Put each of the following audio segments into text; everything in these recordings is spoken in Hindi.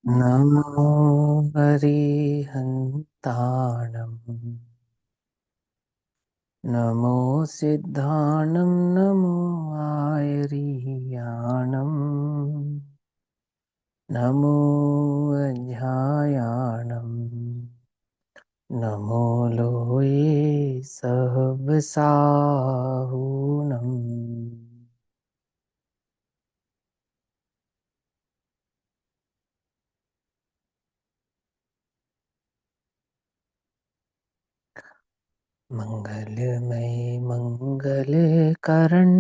नमो हरिहन्ताणम्। नमो सिद्धाणं नमो आयरियाणम्। नमो अध्यायाणम्। नमो लोये सहस्राहुणम्। मंगलमय मंगलकरण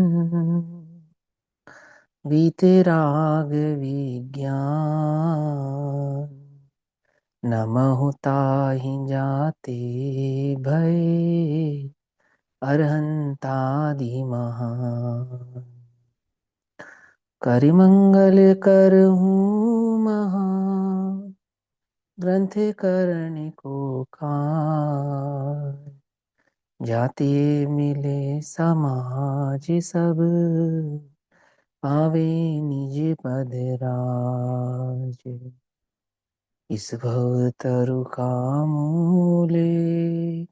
वीतराग विज्ञान। नमः ताहि जाते भय अरहंतादि महान। करिमंगल करहूँ महा ग्रंथ करने को कान। जाते मिले समाज सब पावे निज पद राज। इस भव तरु का मूले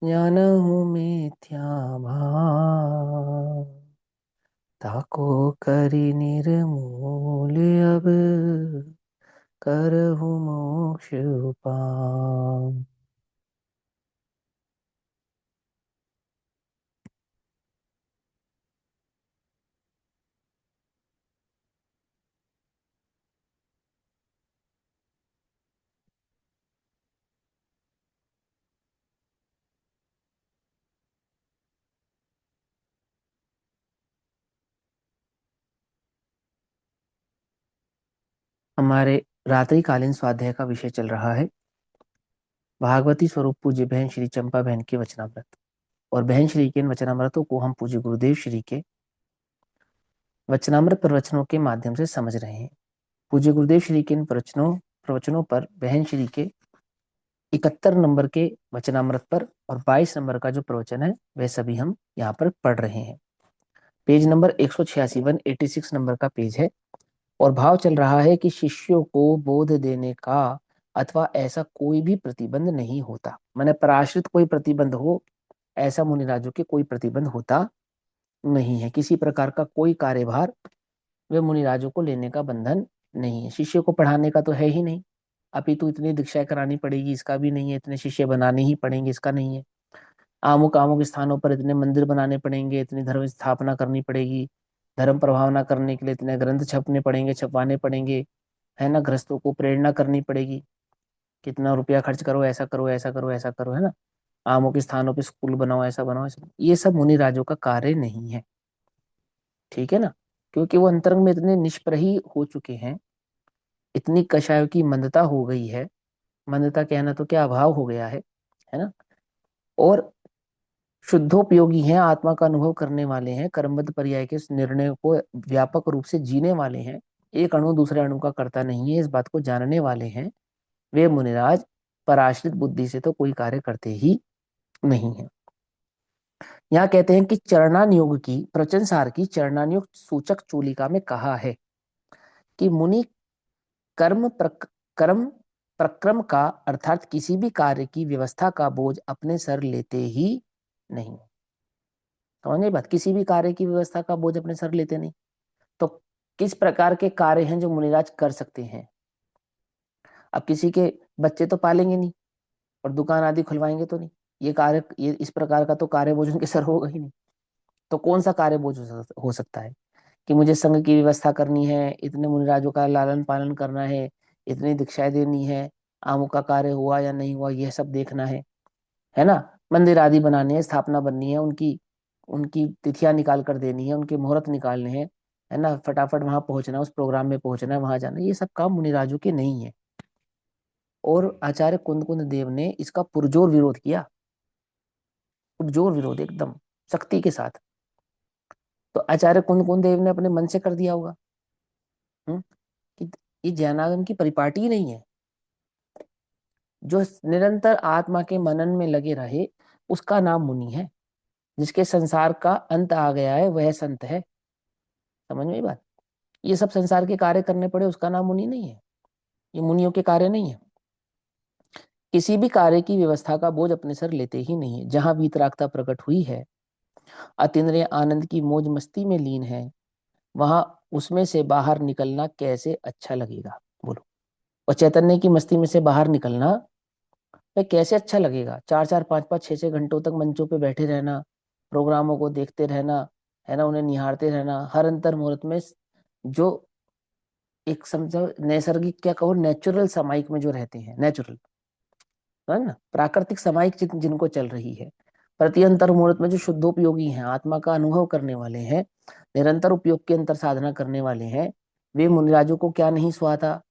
जानहु मिथ्या भाव। ताको करि निर्मूल अब करहु मोक्ष उपाय। हमारे रात्रिकालीन स्वाध्याय का विषय चल रहा है भागवती स्वरूप पूज्य बहन श्री चंपा बहन के वचनामृत। और बहन श्री के इन वचनामृतों को हम पूज्य गुरुदेव श्री के वचनामृत प्रवचनों के माध्यम से समझ रहे हैं। पूज्य गुरुदेव श्री के इन प्रवचनों पर बहन श्री के 71 नंबर के वचनामृत पर और 22 नंबर का जो प्रवचन है वह सभी हम यहाँ पर पढ़ रहे हैं। पेज नंबर 186 186 नंबर का पेज है। और भाव चल रहा है कि शिष्यों को बोध देने का अथवा ऐसा कोई भी प्रतिबंध नहीं होता। माने पराश्रित कोई प्रतिबंध हो ऐसा मुनिराजों के कोई प्रतिबंध होता नहीं है। किसी प्रकार का कोई कार्यभार वे मुनिराजों को लेने का बंधन नहीं है। शिष्य को पढ़ाने का तो है ही नहीं। अपितु इतनी दीक्षाएं करानी पड़ेगी इसका भी नहीं है। इतने शिष्य बनाने ही पड़ेंगे इसका नहीं है। आमुक आमुक स्थानों पर इतने मंदिर बनाने पड़ेंगे, इतनी धर्म स्थापना करनी पड़ेगी, धर्म प्रभावना करने के लिए इतने ग्रंथ छपने पड़ेंगे, छपवाने पड़ेंगे, है ना। गृहस्थों को प्रेरणा करनी पड़ेगी, कितना रुपया खर्च करो, ऐसा करो, ऐसा करो, ऐसा करो, है ना। आमुक स्थानों पे स्कूल बनाओ, ऐसा बनाओ, ऐसा। ये सब मुनि राजों का कार्य नहीं है, ठीक है ना। क्योंकि वो अंतरंग में इतने निष्प्रही हो चुके हैं, इतनी कषायों की मंदता हो गई है। मंदता कहना तो क्या, अभाव हो गया है ना। और शुद्धोपयोगी हैं, आत्मा का अनुभव करने वाले हैं, कर्मबद्ध पर्याय के इस निर्णय को व्यापक रूप से जीने वाले हैं। एक अणु दूसरे अणु का करता नहीं है, इस बात को जानने वाले हैं। वे मुनिराज पराश्रित बुद्धि से तो कोई कार्य करते ही नहीं है। यहाँ कहते हैं कि चरणानुयोग की प्रवचन सार की चरणानुयोग सूचक चूलिका में कहा है कि मुनि कर्म प्रक्रम का अर्थात किसी भी कार्य की व्यवस्था का बोझ अपने सर लेते ही नहीं। समझ गई बात। किसी भी कार्य की व्यवस्था का बोझ अपने सर लेते नहीं। तो किस प्रकार के कार्य हैं जो मुनिराज कर सकते हैं। अब किसी के बच्चे तो पालेंगे नहीं और दुकान आदि खुलवाएंगे तो नहीं। ये कार्य, ये इस प्रकार का तो कार्य बोझ उनके सर होगा ही नहीं। तो कौन सा कार्य बोझ हो सकता है कि मुझे संघ की व्यवस्था करनी है, इतने मुनिराजों का लालन पालन करना है, इतनी दीक्षाएं देनी है, आमुख का कार्य हुआ या नहीं हुआ यह सब देखना है ना। मंदिर आदि बनाने हैं, स्थापना बननी है, उनकी उनकी तिथियां निकाल कर देनी है, उनके मुहूर्त निकालने हैं, है ना। फटाफट वहां पहुंचना है, उस प्रोग्राम में पहुंचना है, वहां जाना है। ये सब काम मुनिराजों के नहीं है। और आचार्य कुंद कुंद देव ने इसका पुरजोर विरोध किया, पुरजोर विरोध एकदम सख्ती के साथ। तो आचार्य कुंद कुंद देव ने अपने मन से कर दिया होगा हम्म, कि ये जैनागम की परिपाटी ही नहीं है। जो निरंतर आत्मा के मनन में लगे रहे उसका नाम मुनि है। जिसके संसार का अंत आ गया है वह संत है। समझ में बात। ये सब संसार के कार्य करने पड़े उसका नाम मुनि नहीं है। ये मुनियों के कार्य नहीं है। किसी भी कार्य की व्यवस्था का बोझ अपने सर लेते ही नहीं है। जहां वीतरागता प्रकट हुई है, अतीन्द्रिय आनंद की मौज मस्ती में लीन है, वहां उसमें से बाहर निकलना कैसे अच्छा लगेगा, बोलो। और चैतन्य की मस्ती में से बाहर निकलना भाई कैसे अच्छा लगेगा? 4 4 5 5 6 6 घंटों तक मंचों पे बैठे रहना, प्रोग्रामों को देखते रहना, है ना, उन्हें निहारते रहना, हर अंतर मुहूर्त में जो एक समझो नैसर्गिक, क्या कहो, नेचुरल समाइक में जो रहते हैं, नेचुरल, है ना, प्राकृतिक समाइक जिनको चल रही है, प्रति अंतर मुहूर्त में जो शुद्धोपयोगी हैं, आत्मा का अनुभव करने वाले हैं, निरंतर उपयोग की अंतर साधना करने वाले हैं, वे मुनिराजों को क्या नहीं सुहाता?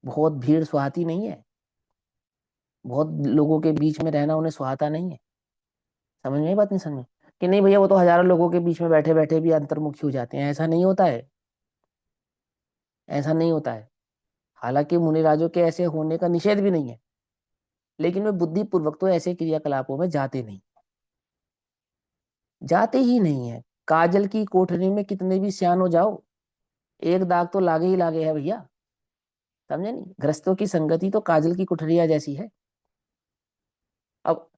बहुत भीड़ सुहाती नहीं है, बहुत लोगों के बीच में रहना उन्हें सुहाता नहीं है। समझ में आई बात? नहीं समझ में? कि नहीं भैया वो तो हजारों लोगों के बीच में बैठे बैठे भी अंतर्मुखी हो जाते हैं, ऐसा नहीं होता है, ऐसा नहीं होता है। हालांकि मुनिराजों के ऐसे होने का निषेध भी नहीं है, लेकिन वे बुद्धि पूर्वक तो ऐसे क्रियाकलापों में जाते नहीं, जाते ही नहीं है। काजल की कोठरी में कितने भी सियान हो जाओ, एक दाग तो लागे ही लागे है भैया। समझे नहीं? गृहस्थों की संगति तो काजल की कुठरिया जैसी है। अब,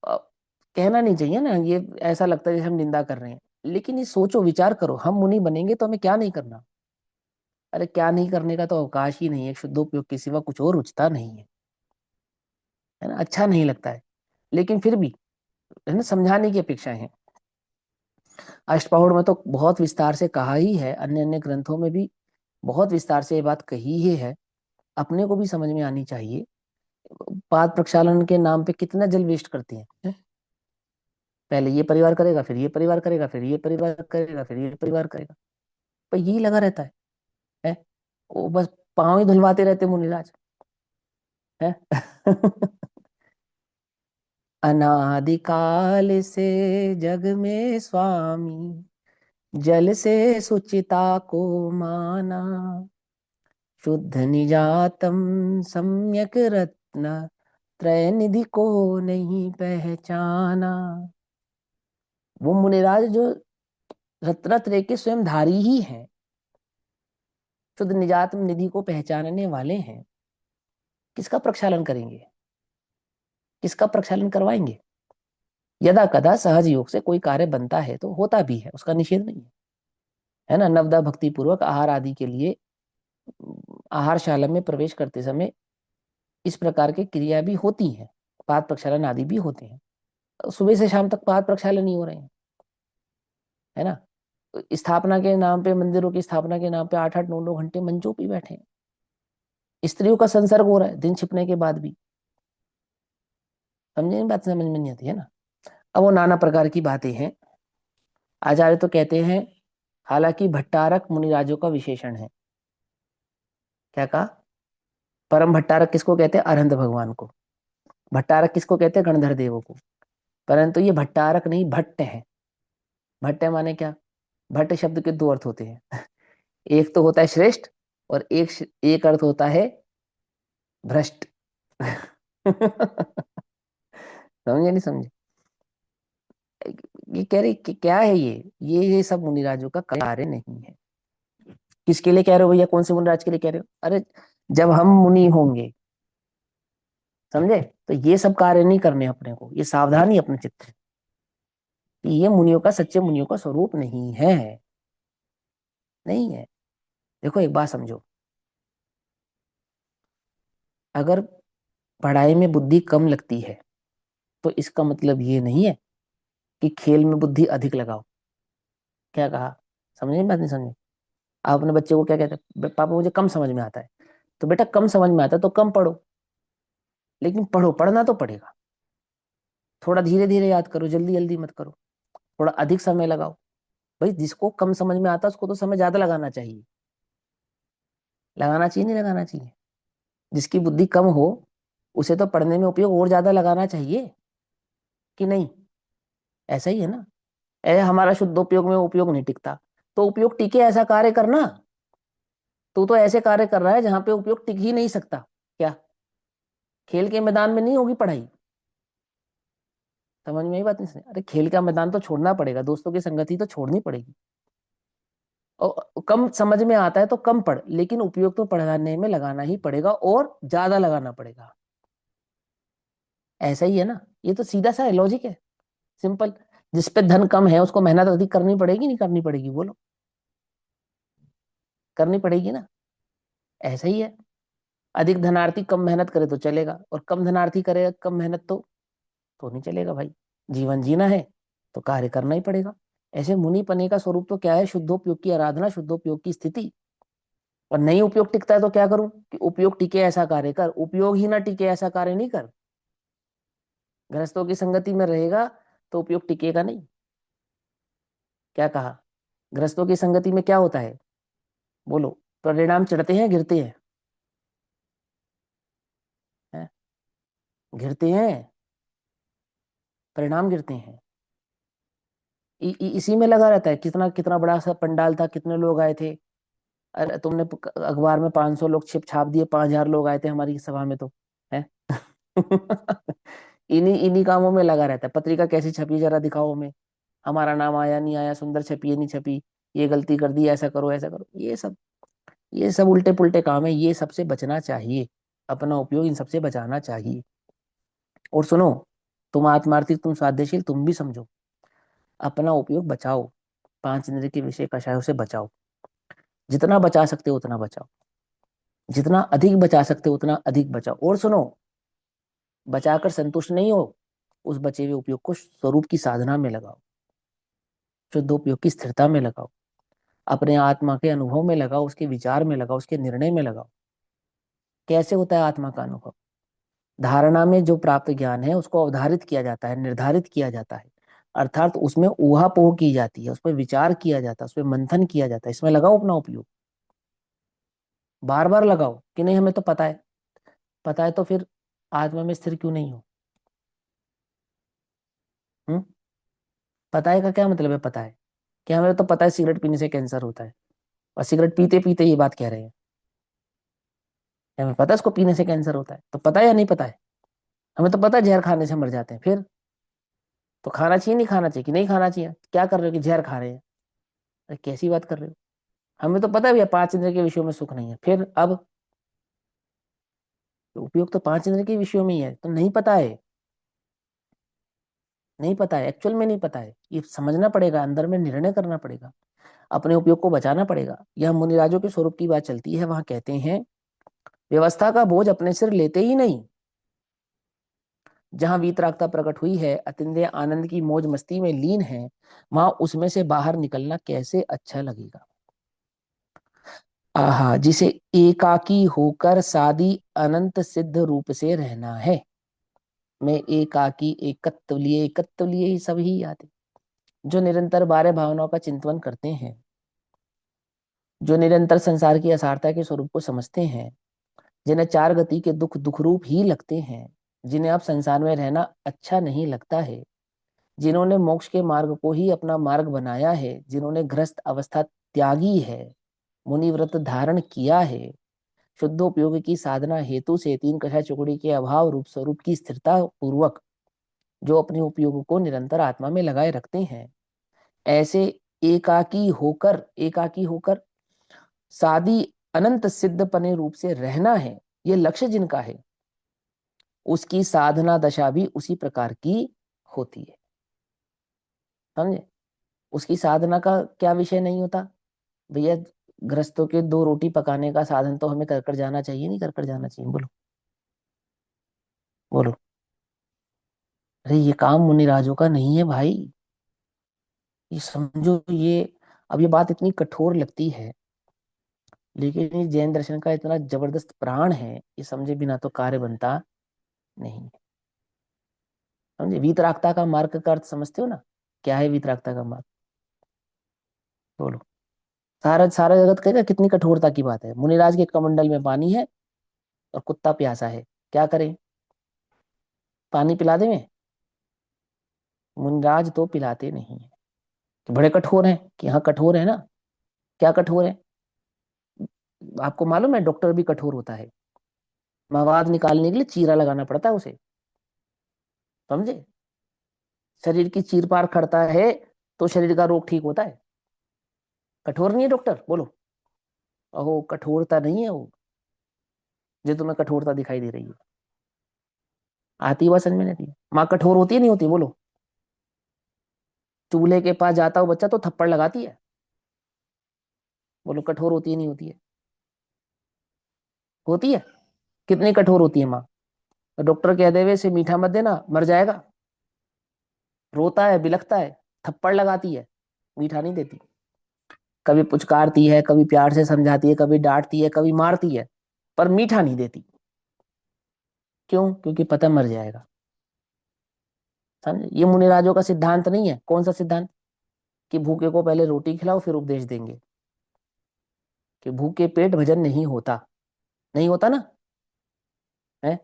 अब कहना नहीं चाहिए ना, ये ऐसा लगता है जैसे हम निंदा कर रहे हैं, लेकिन ये सोचो, विचार करो, हम मुनि बनेंगे तो हमें क्या नहीं करना? अरे क्या नहीं करने का तो अवकाश ही नहीं है, शुद्धोपयोग के सिवा कुछ और रुचता नहीं है ना, अच्छा नहीं लगता है, लेकिन फिर भी, है ना, समझाने की अपेक्षा है। अष्टपहूड़ में तो बहुत विस्तार से कहा ही है, अन्य अन्य ग्रंथों में भी बहुत विस्तार से ये बात कही ही है, अपने को भी समझ में आनी चाहिए। पाद प्रक्षालन के नाम पे कितना जल वेस्ट करते हैं? पहले ये परिवार करेगा, फिर ये परिवार करेगा, फिर ये परिवार करेगा, फिर ये परिवार करेगा, पर यही लगा रहता है? वो बस पांव ही धुलवाते रहते मुनिराज है। अनादिकाल से जग में स्वामी, जल से सुचिता को माना, शुद्ध निजातम सम्यक रत्न त्रय निधि को नहीं पहचाना। वो मुनिराज जो रत्नत्रय के स्वयं धारी ही हैं, शुद्ध निजात निधि को पहचानने वाले हैं, किसका प्रक्षालन करेंगे? किसका प्रक्षालन करवाएंगे? यदा कदा सहज योग से कोई कार्य बनता है तो होता भी है, उसका निषेध नहीं है ना। नवदा भक्ति पूर्वक आहार आदि के लिए आहारशाला में प्रवेश करते समय इस प्रकार की क्रिया भी होती हैं, पाद प्रक्षालन आदि भी होते हैं। सुबह से शाम तक पाद प्रक्षालन नहीं हो रहे हैं, है ना। स्थापना के नाम पे, मंदिरों की स्थापना के नाम पे 8 8 9 9 घंटे मंचों पे बैठे हैं, स्त्रियों का संसर्ग हो रहा है दिन छिपने के बाद भी। समझे? बात समझ में नहीं आती है ना। अब वो नाना प्रकार की बातें हैं। आचार्य तो कहते हैं, हालांकि भट्टारक मुनिराजों का विशेषण है। क्या कहा? परम भट्टारक किसको कहते हैं? अरहंत भगवान को। भट्टारक किसको कहते हैं? गणधर देवों को। परंतु ये भट्टारक नहीं, भट्ट है। भट्ट है माने क्या? भट्ट शब्द के दो अर्थ होते हैं। एक तो होता है श्रेष्ठ, और एक अर्थ होता है भ्रष्ट। समझे नहीं समझे? ये कह रही कि क्या है ये सब मुनिराजों का कार्य नहीं है। किसके लिए कह रहे हो भैया? कौन से मुनिराज के लिए कह रहे हो? अरे जब हम मुनि होंगे, समझे, तो ये सब कार्य नहीं करने अपने को, ये सावधानी अपने चित्त में, कि ये मुनियों का, सच्चे मुनियों का स्वरूप नहीं है, नहीं है। देखो एक बात समझो, अगर पढ़ाई में बुद्धि कम लगती है तो इसका मतलब ये नहीं है कि खेल में बुद्धि अधिक लगाओ। क्या कहा? समझे बात? नहीं समझे? आप अपने बच्चे को क्या कहते हैं? पापा मुझे कम समझ में आता है। तो बेटा कम समझ में आता है तो कम पढ़ो, लेकिन पढ़ो, पढ़ना तो पड़ेगा। थोड़ा धीरे धीरे याद करो, जल्दी जल्दी मत करो, थोड़ा अधिक समय लगाओ। भाई जिसको कम समझ में आता है उसको तो समय ज्यादा लगाना चाहिए। लगाना चाहिए नहीं लगाना चाहिए? जिसकी बुद्धि कम हो उसे तो पढ़ने में उपयोग और ज्यादा लगाना चाहिए, कि नहीं? ऐसा ही है ना। हमारा शुद्ध उपयोग में उपयोग नहीं टिकता, तो उपयोग टिके ऐसा कार्य करना। तो ऐसे कार्य कर रहा है जहां पे उपयोग टिक ही नहीं सकता। क्या? खेल के मैदान में नहीं होगी पढ़ाई? समझ में आई बात? नहीं? अरे खेल का मैदान तो छोड़ना पड़ेगा, दोस्तों की संगति तो छोड़नी पड़ेगी। और कम समझ में आता है तो कम पढ़, लेकिन उपयोग तो पढ़ाने में लगाना ही पड़ेगा और ज्यादा लगाना पड़ेगा। ऐसा ही है ना, ये तो सीधा सा लॉजिक है, सिंपल। जिस पे धन कम है उसको मेहनत अधिक करनी पड़ेगी, नहीं करनी पड़ेगी बोलो? करनी पड़ेगी ना। ऐसा ही है, अधिक धनार्थी कम मेहनत करे तो चलेगा, और कम धनार्थी करे कम मेहनत तो नहीं चलेगा भाई। जीवन जीना है तो कार्य करना ही पड़ेगा। ऐसे मुनि पने का स्वरूप तो क्या है? शुद्धोपयोग की आराधना, शुद्धोपयोग की स्थिति। और नहीं उपयोग टिकता है तो क्या करूं? कि उपयोग टिके ऐसा कार्य कर, उपयोग ही ना टिके ऐसा कार्य नहीं कर। गृहस्थों की संगति में रहेगा तो उपयोग टिकेगा नहीं। क्या कहा? गृहस्थों की संगति में क्या होता है? बोलो। परिणाम चढ़ते हैं गिरते हैं? हैं? गिरते हैं, परिणाम गिरते हैं। इसी में लगा रहता है। कितना कितना बड़ा सा पंडाल था, कितने लोग आए थे। अरे तुमने अखबार में 500 लोग छिप छाप दिए, 5,000 लोग आए थे हमारी सभा में तो है। इन्हीं इन्हीं कामों में लगा रहता है। पत्रिका कैसी छपी जरा दिखाओ हमें, हमारा नाम आया नहीं आया, सुंदर छपी है नहीं छपी, ये गलती कर दी, ऐसा करो ऐसा करो, ये सब उल्टे पुल्टे काम है। ये सबसे बचना चाहिए, अपना उपयोग इन सबसे बचाना चाहिए। और सुनो, तुम आत्मार्थी, तुम स्वाध्यशील, तुम भी समझो, अपना उपयोग बचाओ। पांच इंद्रिय के विषय कषायों से बचाओ। जितना बचा सकते हो उतना बचाओ, जितना अधिक बचा सकते हो उतना अधिक बचाओ। और सुनो, बचाकर संतुष्ट नहीं हो, उस बचे हुए उपयोग को स्वरूप की साधना में लगाओ, शुद्ध उपयोग की स्थिरता में लगाओ, अपने आत्मा के अनुभव में लगाओ, उसके विचार में लगाओ, उसके निर्णय में लगाओ। कैसे होता है आत्मा का अनुभव? धारणा में जो प्राप्त ज्ञान है उसको अवधारित किया जाता है, निर्धारित किया जाता है, अर्थात उसमें ऊहापोह की जाती है, उस पर विचार किया जाता है, उस पर मंथन किया जाता है। इसमें लगाओ अपना उपयोग, बार बार लगाओ। कि नहीं हमें तो पता है, पता है तो फिर आत्मा में स्थिर क्यों नहीं हो? हम्म? पता है का क्या मतलब है? पता है कि हमें तो पता है सिगरेट पीने से कैंसर होता है, और सिगरेट पीते पीते ये बात कह रहे हैं। हमें पता है इसको पीने से कैंसर होता है, तो पता है या नहीं पता है? हमें तो पता है जहर खाने से मर जाते हैं, फिर तो खाना चाहिए नहीं खाना चाहिए? कि नहीं खाना चाहिए? क्या कर रहे हो कि जहर खा रहे हैं? अरे कैसी बात कर रहे हो? हमें तो पता है भैया पांच इंद्र के विषयों में सुख नहीं है, फिर अब उपयोग तो पांच इंद्र के विषयों में ही है, तो नहीं पता है। नहीं पता है, एक्चुअल में नहीं पता है, ये समझना पड़ेगा, अंदर में निर्णय करना पड़ेगा, अपने उपयोग को बचाना पड़ेगा। यह मुनिराजों के स्वरूप की बात चलती है। वहां कहते हैं, व्यवस्था का बोझ अपने सिर लेते ही नहीं। जहां वीतरागता प्रकट हुई है, अतिंद्रिय आनंद की मौज मस्ती में लीन है, वहां उसमें से बाहर निकलना कैसे अच्छा लगेगा। आहा, जिसे एकाकी होकर सादी अनंत सिद्ध रूप से रहना है। मैं एकाकी, एकत्व लिए ही सब ही याद है। जो निरंतर बारह भावनाओं का चिंतन करते हैं, जो निरंतर संसार की असारता के स्वरूप को समझते हैं, जिन्हें चार गति के दुख दुख रूप ही लगते हैं, जिन्हें अब संसार में रहना अच्छा नहीं लगता है, जिन्होंने मोक्ष के मार्ग को ही अपना मार्ग बनाया है, जिन्होंने गृहस्थ अवस्था त्यागी है, मुनिव्रत धारण किया है, शुद्धोपयोग की साधना हेतु से तीन कषाय चुकड़ी के अभाव रूप स्वरूप की स्थिरता पूर्वक जो अपने उपयोग को निरंतर आत्मा में लगाए रखते हैं, ऐसे एकाकी होकर सादी अनंत सिद्ध पने रूप से रहना है, ये लक्ष्य जिनका है, उसकी साधना दशा भी उसी प्रकार की होती है। समझे? उसकी साधना का क्या विषय नहीं होता भैया? गृहस्थों के दो रोटी पकाने का साधन तो हमें कर कर जाना चाहिए, नहीं कर कर जाना चाहिए? बोलो बोलो। अरे ये काम मुनिराजों का नहीं है भाई, ये समझो। ये अब ये बात इतनी कठोर लगती है, लेकिन ये जैन दर्शन का इतना जबरदस्त प्राण है, ये समझे बिना तो कार्य बनता नहीं। समझे? वीतरागता का मार्ग का अर्थ समझते हो ना? क्या है वीतरागता का मार्ग? बोलो। सारा सारा जगत कहेगा कितनी कठोरता की बात है। मुनिराज के कमंडल में पानी है और कुत्ता प्यासा है, क्या करें? पानी पिला दें? मुनिराज तो पिलाते नहीं है, कि बड़े कठोर हैं, कि हाँ कठोर है ना। क्या कठोर है? आपको मालूम है डॉक्टर भी कठोर होता है, मवाद निकालने के लिए चीरा लगाना पड़ता है उसे। समझे? शरीर की चीर पार करता है तो शरीर का रोग ठीक होता है। कठोर नहीं है डॉक्टर, बोलो। अहो कठोरता नहीं है वो, जो तुम्हें कठोरता दिखाई दे रही है। आती हुआ समझ में नहीं आती? माँ कठोर होती है नहीं होती, बोलो। चूल्हे के पास जाता हो बच्चा तो थप्पड़ लगाती है, बोलो कठोर होती है नहीं होती है? होती है। कितनी कठोर होती है माँ? तो डॉक्टर कह देवे इसे मीठा मत देना मर जाएगा, रोता है बिलखता है, थप्पड़ लगाती है, मीठा नहीं देती। कभी पुचकारती है, कभी प्यार से समझाती है, कभी डांटती है, कभी मारती है, पर मीठा नहीं देती। क्यों? क्योंकि पता मर जाएगा। समझे? ये मुनिराजों का सिद्धांत नहीं है। कौन सा सिद्धांत? कि भूखे को पहले रोटी खिलाओ फिर उपदेश देंगे। कि भूखे पेट भजन नहीं होता। नहीं होता ना? है।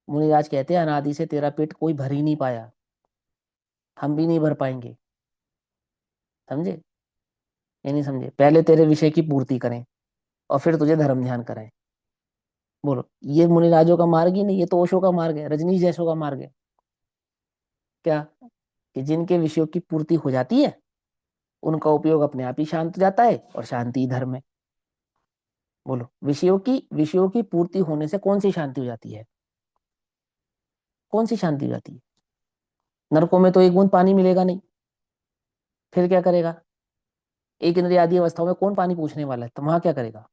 मुनिराज कहते हैं अनादि से तेरा पेट कोई भर ही नहीं पाया, हम भी नहीं भर पाएंगे। समझे? ये नहीं समझे? पहले तेरे विषय की पूर्ति करें और फिर तुझे धर्म ध्यान कराएं। बोलो, ये मुनिराजों का मार्ग ही नहीं, ये तो ओशो का मार्ग है, रजनीश जैसों का मार्ग है। क्या? कि जिनके विषयों की पूर्ति हो जाती है उनका उपयोग अपने आप ही शांत हो जाता है, और शांति ही धर्म है। बोलो, विषयों की पूर्ति होने से कौन सी शांति हो जाती है? कौन सी शांति हो जाती है? नरकों में तो एक बूंद पानी मिलेगा नहीं, फिर क्या करेगा? एक इंद्रिय आदि अवस्थाओं में कौन पानी पूछने वाला है, तो वहां क्या करेगा?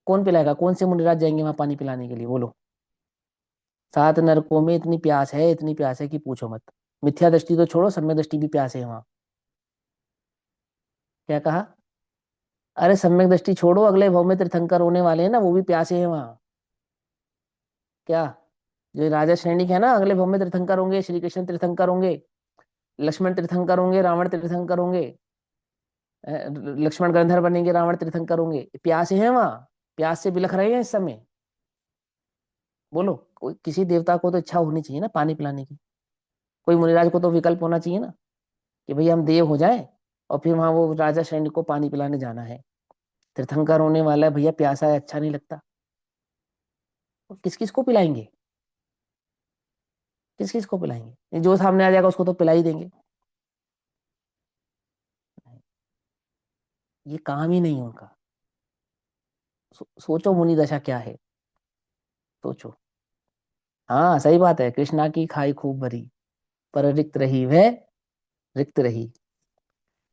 कौन पिलाएगा? कौन से मुनिराज जाएंगे वहां पानी पिलाने के लिए, बोलो? सात नरकों में इतनी प्यास है, इतनी प्यास है कि पूछो मत। मिथ्या दृष्टि तो छोड़ो, सम्यक दृष्टि भी प्यास है वहां। क्या कहा? अरे सम्यक दृष्टि छोड़ो, अगले भाव में तीर्थंकर होने वाले हैं ना, वो भी प्यासे हैं वहां। क्या? जो राजा सैनिक है ना, अगले भाव में तीर्थंकर होंगे, श्री कृष्ण तीर्थंकर होंगे, लक्ष्मण तीर्थंकर होंगे, रावण तीर्थंकर होंगे, लक्ष्मण गंधर बनेंगे, रावण तीर्थंकर होंगे, प्यासे हैं वहां। प्यास से बिलख रहे हैं इस समय। बोलो, कोई किसी देवता को तो इच्छा होनी चाहिए ना पानी पिलाने की। कोई मुनिराज को तो विकल्प होना चाहिए ना, कि भैया हम देव हो जाएं और फिर वहां वो राजा सैनिक को पानी पिलाने जाना है। तीर्थंकर होने वाला है भैया, प्यासा है, अच्छा नहीं लगता। तो किस किस को पिलाएंगे? किस किस को पिलाएंगे? जो सामने आ जाएगा उसको तो पिला ही देंगे। ये काम ही नहीं है उनका। सोचो मुनि दशा क्या है। सोचो। हाँ सही बात है, कृष्णा की खाई खूब भरी, पर रिक्त रही वह, रिक्त रही।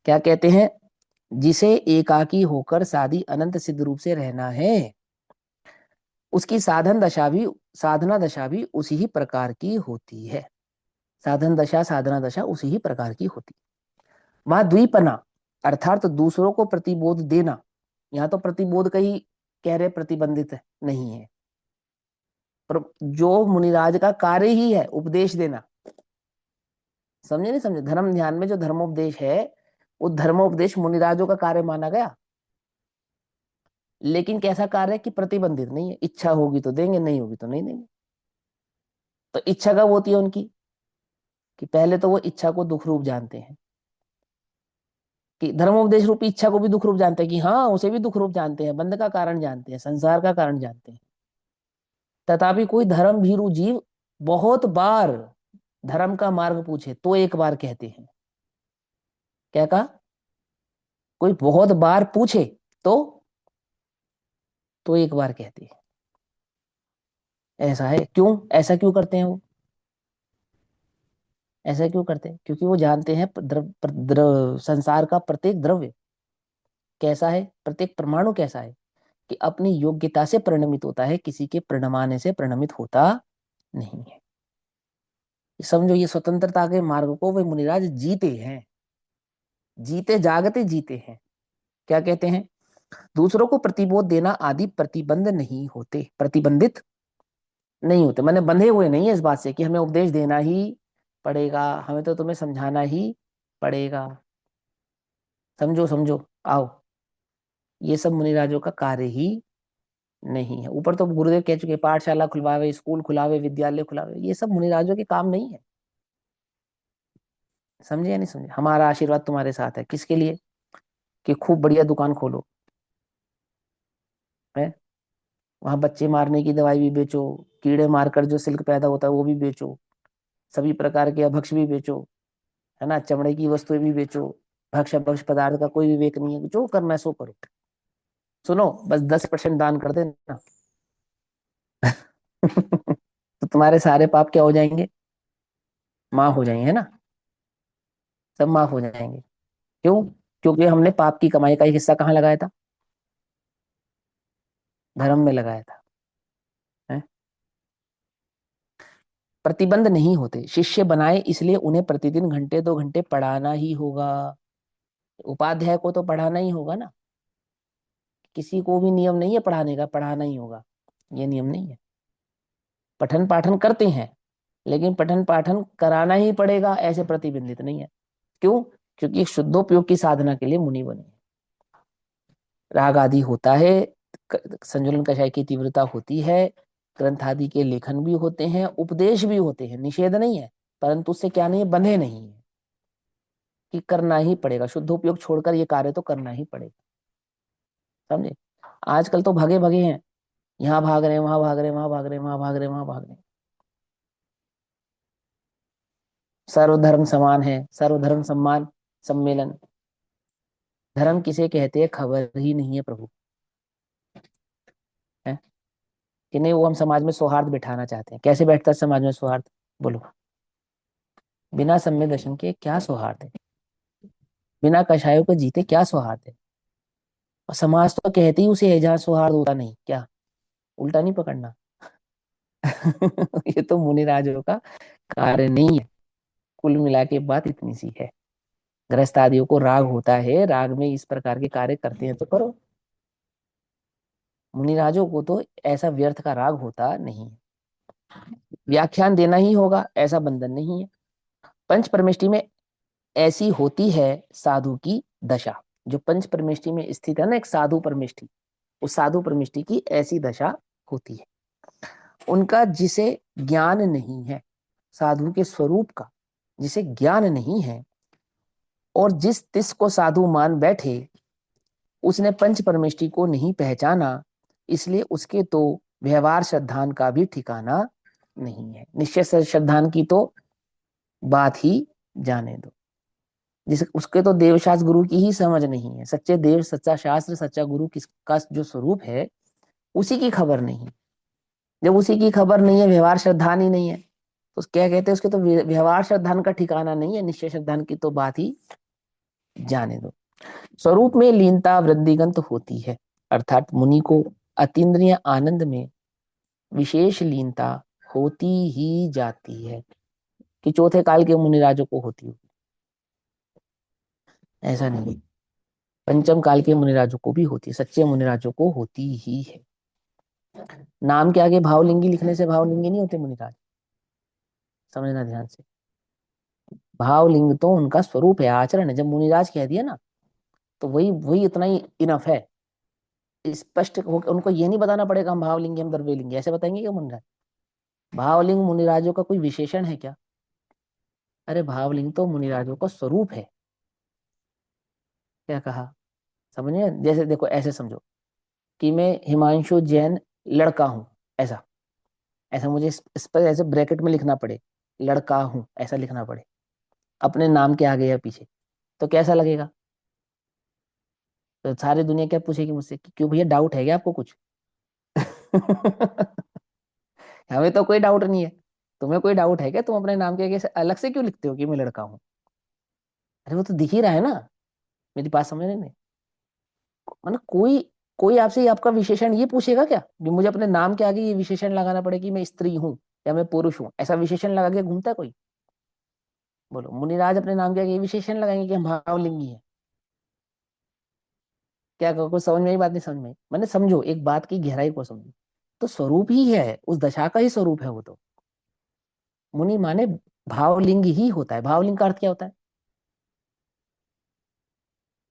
क्या कहते हैं? जिसे एकाकी होकर सादी अनंत सिद्ध रूप से रहना है, उसकी साधना दशा भी उसी ही प्रकार की होती है। साधन दशा साधना दशा उसी ही प्रकार की होती है। वहां द्विपना, अर्थात दूसरों को प्रतिबोध देना। यहाँ तो प्रतिबोध का ही कह रहे, प्रतिबंधित नहीं है। पर जो मुनिराज का कार्य ही है उपदेश देना। समझे नहीं समझे? धर्म ध्यान में जो धर्मोपदेश है, वो धर्मोपदेश मुनिराजों का कार्य माना गया। लेकिन कैसा कार्य है? कि प्रतिबंधित नहीं है, इच्छा होगी तो देंगे, नहीं होगी तो नहीं देंगे। तो इच्छा कब होती है उनकी? कि पहले तो वो इच्छा को दुख रूप जानते हैं, कि धर्मोपदेश रूपी इच्छा को भी दुख रूप जानते हैं, कि हाँ उसे भी दुख रूप जानते हैं, बंध का कारण जानते हैं, संसार का कारण जानते हैं। तथापि कोई धर्म भीरु जीव बहुत बार धर्म का मार्ग पूछे तो एक बार कहते हैं। क्या कहा? कोई बहुत बार पूछे तो एक बार कहते हैं। ऐसा है क्यों? ऐसा क्यों करते हैं वो? ऐसा क्यों करते हैं? क्योंकि वो जानते हैं संसार का प्रत्येक द्रव्य कैसा है, प्रत्येक परमाणु कैसा है, कि अपनी योग्यता से परिणमित होता है, किसी के परिणमाने से परिणमित होता नहीं है। समझो, ये स्वतंत्रता के मार्ग को वे मुनिराज जीते हैं, जीते जागते जीते हैं। क्या कहते हैं? दूसरों को प्रतिबोध देना आदि प्रतिबंध नहीं होते, प्रतिबंधित नहीं होते, मैंने बंधे हुए नहीं है इस बात से कि हमें उपदेश देना ही पड़ेगा, हमें तो तुम्हें समझाना ही पड़ेगा। समझो समझो, आओ। ये सब मुनिराजों का कार्य ही नहीं है। ऊपर तो गुरुदेव कह चुके, पाठशाला खुलवावे, स्कूल खुलावे, विद्यालय खुलावे, ये सब मुनिराजों के काम नहीं है। समझे या नहीं समझे? हमारा आशीर्वाद तुम्हारे साथ है, किसके लिए? कि खूब बढ़िया दुकान खोलो, है, वहां बच्चे मारने की दवाई भी बेचो, कीड़े मारकर जो सिल्क पैदा होता है वो भी बेचो, सभी प्रकार के अभक्ष भी बेचो, है ना, चमड़े की वस्तुएं भी बेचो, भक्ष्य भक्ष्य पदार्थ का कोई विवेक नहीं है, जो करना है सो करो। सुनो, बस 10% दान कर देना। तो तुम्हारे सारे पाप क्या हो जाएंगे? माफ हो जाएंगे, है ना? सब माफ हो जाएंगे। क्यों? क्योंकि हमने पाप की कमाई का एक हिस्सा कहाँ लगाया था? धर्म में लगाया था। है? प्रतिबंध नहीं होते, शिष्य बनाए इसलिए उन्हें प्रतिदिन घंटे 2 घंटे पढ़ाना ही होगा। उपाध्याय को तो पढ़ाना ही होगा ना। किसी को भी नियम नहीं है पढ़ाने का, पढ़ाना ही होगा, ये नियम नहीं है। पठन पाठन करते हैं, लेकिन पठन पाठन कराना ही पड़ेगा, ऐसे प्रतिबंधित नहीं है। क्यों? क्योंकि शुद्धोपयोग की साधना के लिए मुनि बने हैं। राग आदि होता है, संजुलन कषाय की तीव्रता होती है, ग्रंथ आदि के लेखन भी होते हैं, उपदेश भी होते हैं, निषेध नहीं है। परंतु उससे क्या नहीं है, बंधे नहीं है, कि करना ही पड़ेगा, शुद्धोपयोग छोड़कर ये कार्य तो करना ही पड़ेगा। समझे? आजकल तो भागे भागे हैं, यहाँ भाग रहे हैं, वहां भाग रहे हैं, वहां भाग रहे हैं, वहां भाग रहे हैं, वहां भाग रहे हैं। सर्वधर्म समान है, सर्वधर्म सम्मान सम्मेलन। धर्म किसे कहते हैं, खबर ही नहीं है प्रभु। है कि नहीं? वो हम समाज में सौहार्द बिठाना चाहते हैं। कैसे बैठता है समाज में सौहार्द? बोलो। बिना सम्य दर्शन के क्या सौहार्द है? बिना कषायों को जीते क्या सौहार्द है? और समाज तो कहती ही उसे है जहाँ सौहार्द होता नहीं, क्या? उल्टा नहीं पकड़ना। ये तो मुनिराजों का कार्य नहीं है। कुल मिला के बात इतनी सी है। गृहस्थ आदियों को राग होता है, राग में इस प्रकार के कार्य करते हैं तो करो। मुनिराजों को तो ऐसा व्यर्थ का राग होता नहीं है। व्याख्यान देना ही होगा, ऐसा बंधन नहीं है। पंच परमेष्टि में ऐसी होती है साधु की दशा। जो पंच परमेष्टि में स्थित है ना, एक साधु परमेष्टि, उस साधु परमेष्टि की ऐसी दशा होती है। उनका जिसे ज्ञान नहीं है, साधु के स्वरूप का जिसे ज्ञान नहीं है, और जिस तिस को साधु मान बैठे, उसने पंच परमेष्टि को नहीं पहचाना, इसलिए उसके तो व्यवहार श्रद्धान का भी ठिकाना नहीं है। निश्चय से श्रद्धान की तो बात ही जाने दो। जिस उसके तो देवशास्त्र गुरु की ही समझ नहीं है। सच्चे देव, सच्चा शास्त्र, सच्चा गुरु किसका जो स्वरूप है, उसी की खबर नहीं। जब उसी की खबर नहीं है, व्यवहार श्रद्धान ही नहीं है, तो क्या कहते हैं, उसके तो व्यवहार श्रद्धान का ठिकाना नहीं है। निश्चय श्रद्धान की तो बात ही जाने दो। स्वरूप में लीनता वृद्धिगंत होती है, अर्थात मुनि को अतीन्द्रिय आनंद में विशेष लीनता होती ही जाती है। कि चौथे काल के मुनिराजों को होती हो, ऐसा नहीं। पंचम काल के मुनिराजों को भी होती है, सच्चे मुनिराजों को होती ही है। नाम के आगे भावलिंगी लिखने से भावलिंगी नहीं होते मुनिराज, समझना ध्यान से। भावलिंग तो उनका स्वरूप है, आचरण है। जब मुनिराज कह दिया ना, तो वही वही इतना ही इनफ है। स्पष्ट हो, उनको ये नहीं बताना पड़ेगा हम भावलिंगी, हम द्रव्यलिंगी, ऐसे बताएंगे क्या मुनिराज? भावलिंग मुनिराजों का कोई विशेषण है क्या? अरे भावलिंग तो मुनिराजों का स्वरूप है। क्या कहा? समझे? जैसे देखो, ऐसे समझो कि मैं हिमांशु जैन लड़का हूं, ऐसा। ऐसा मुझे इस पर ऐसे ब्रैकेट में लिखना पड़े, लड़का हूं, ऐसा लिखना पड़े अपने नाम के आगे या पीछे, तो कैसा लगेगा? तो सारी दुनिया क्या पूछेगी मुझसे कि क्यों भैया, डाउट है क्या आपको कुछ? हमें तो कोई डाउट नहीं है। तुम्हें कोई डाउट है क्या? तुम अपने नाम के आगे से अलग से क्यों लिखते हो कि मैं लड़का हूँ? अरे वो तो दिख ही रहा है ना। मेरी बात समझ रहे नहीं? मतलब कोई कोई आपसे आपका विशेषण ये पूछेगा क्या कि मुझे अपने नाम के आगे ये विशेषण लगाना पड़े कि मैं स्त्री हूँ या मैं पुरुष हूँ? ऐसा विशेषण लगा के घूमता है कोई? बोलो, मुनिराज अपने नाम के आगे ये विशेषण लगाएंगे कि हम भावलिंगी हैं? क्या कहो, कुछ समझ में आई बात? नहीं समझ में आई? मैंने समझो, एक बात की गहराई को समझो। तो स्वरूप ही है, उस दशा का ही स्वरूप है वो तो। मुनि माने भावलिंग ही होता है। भावलिंग का अर्थ क्या होता है?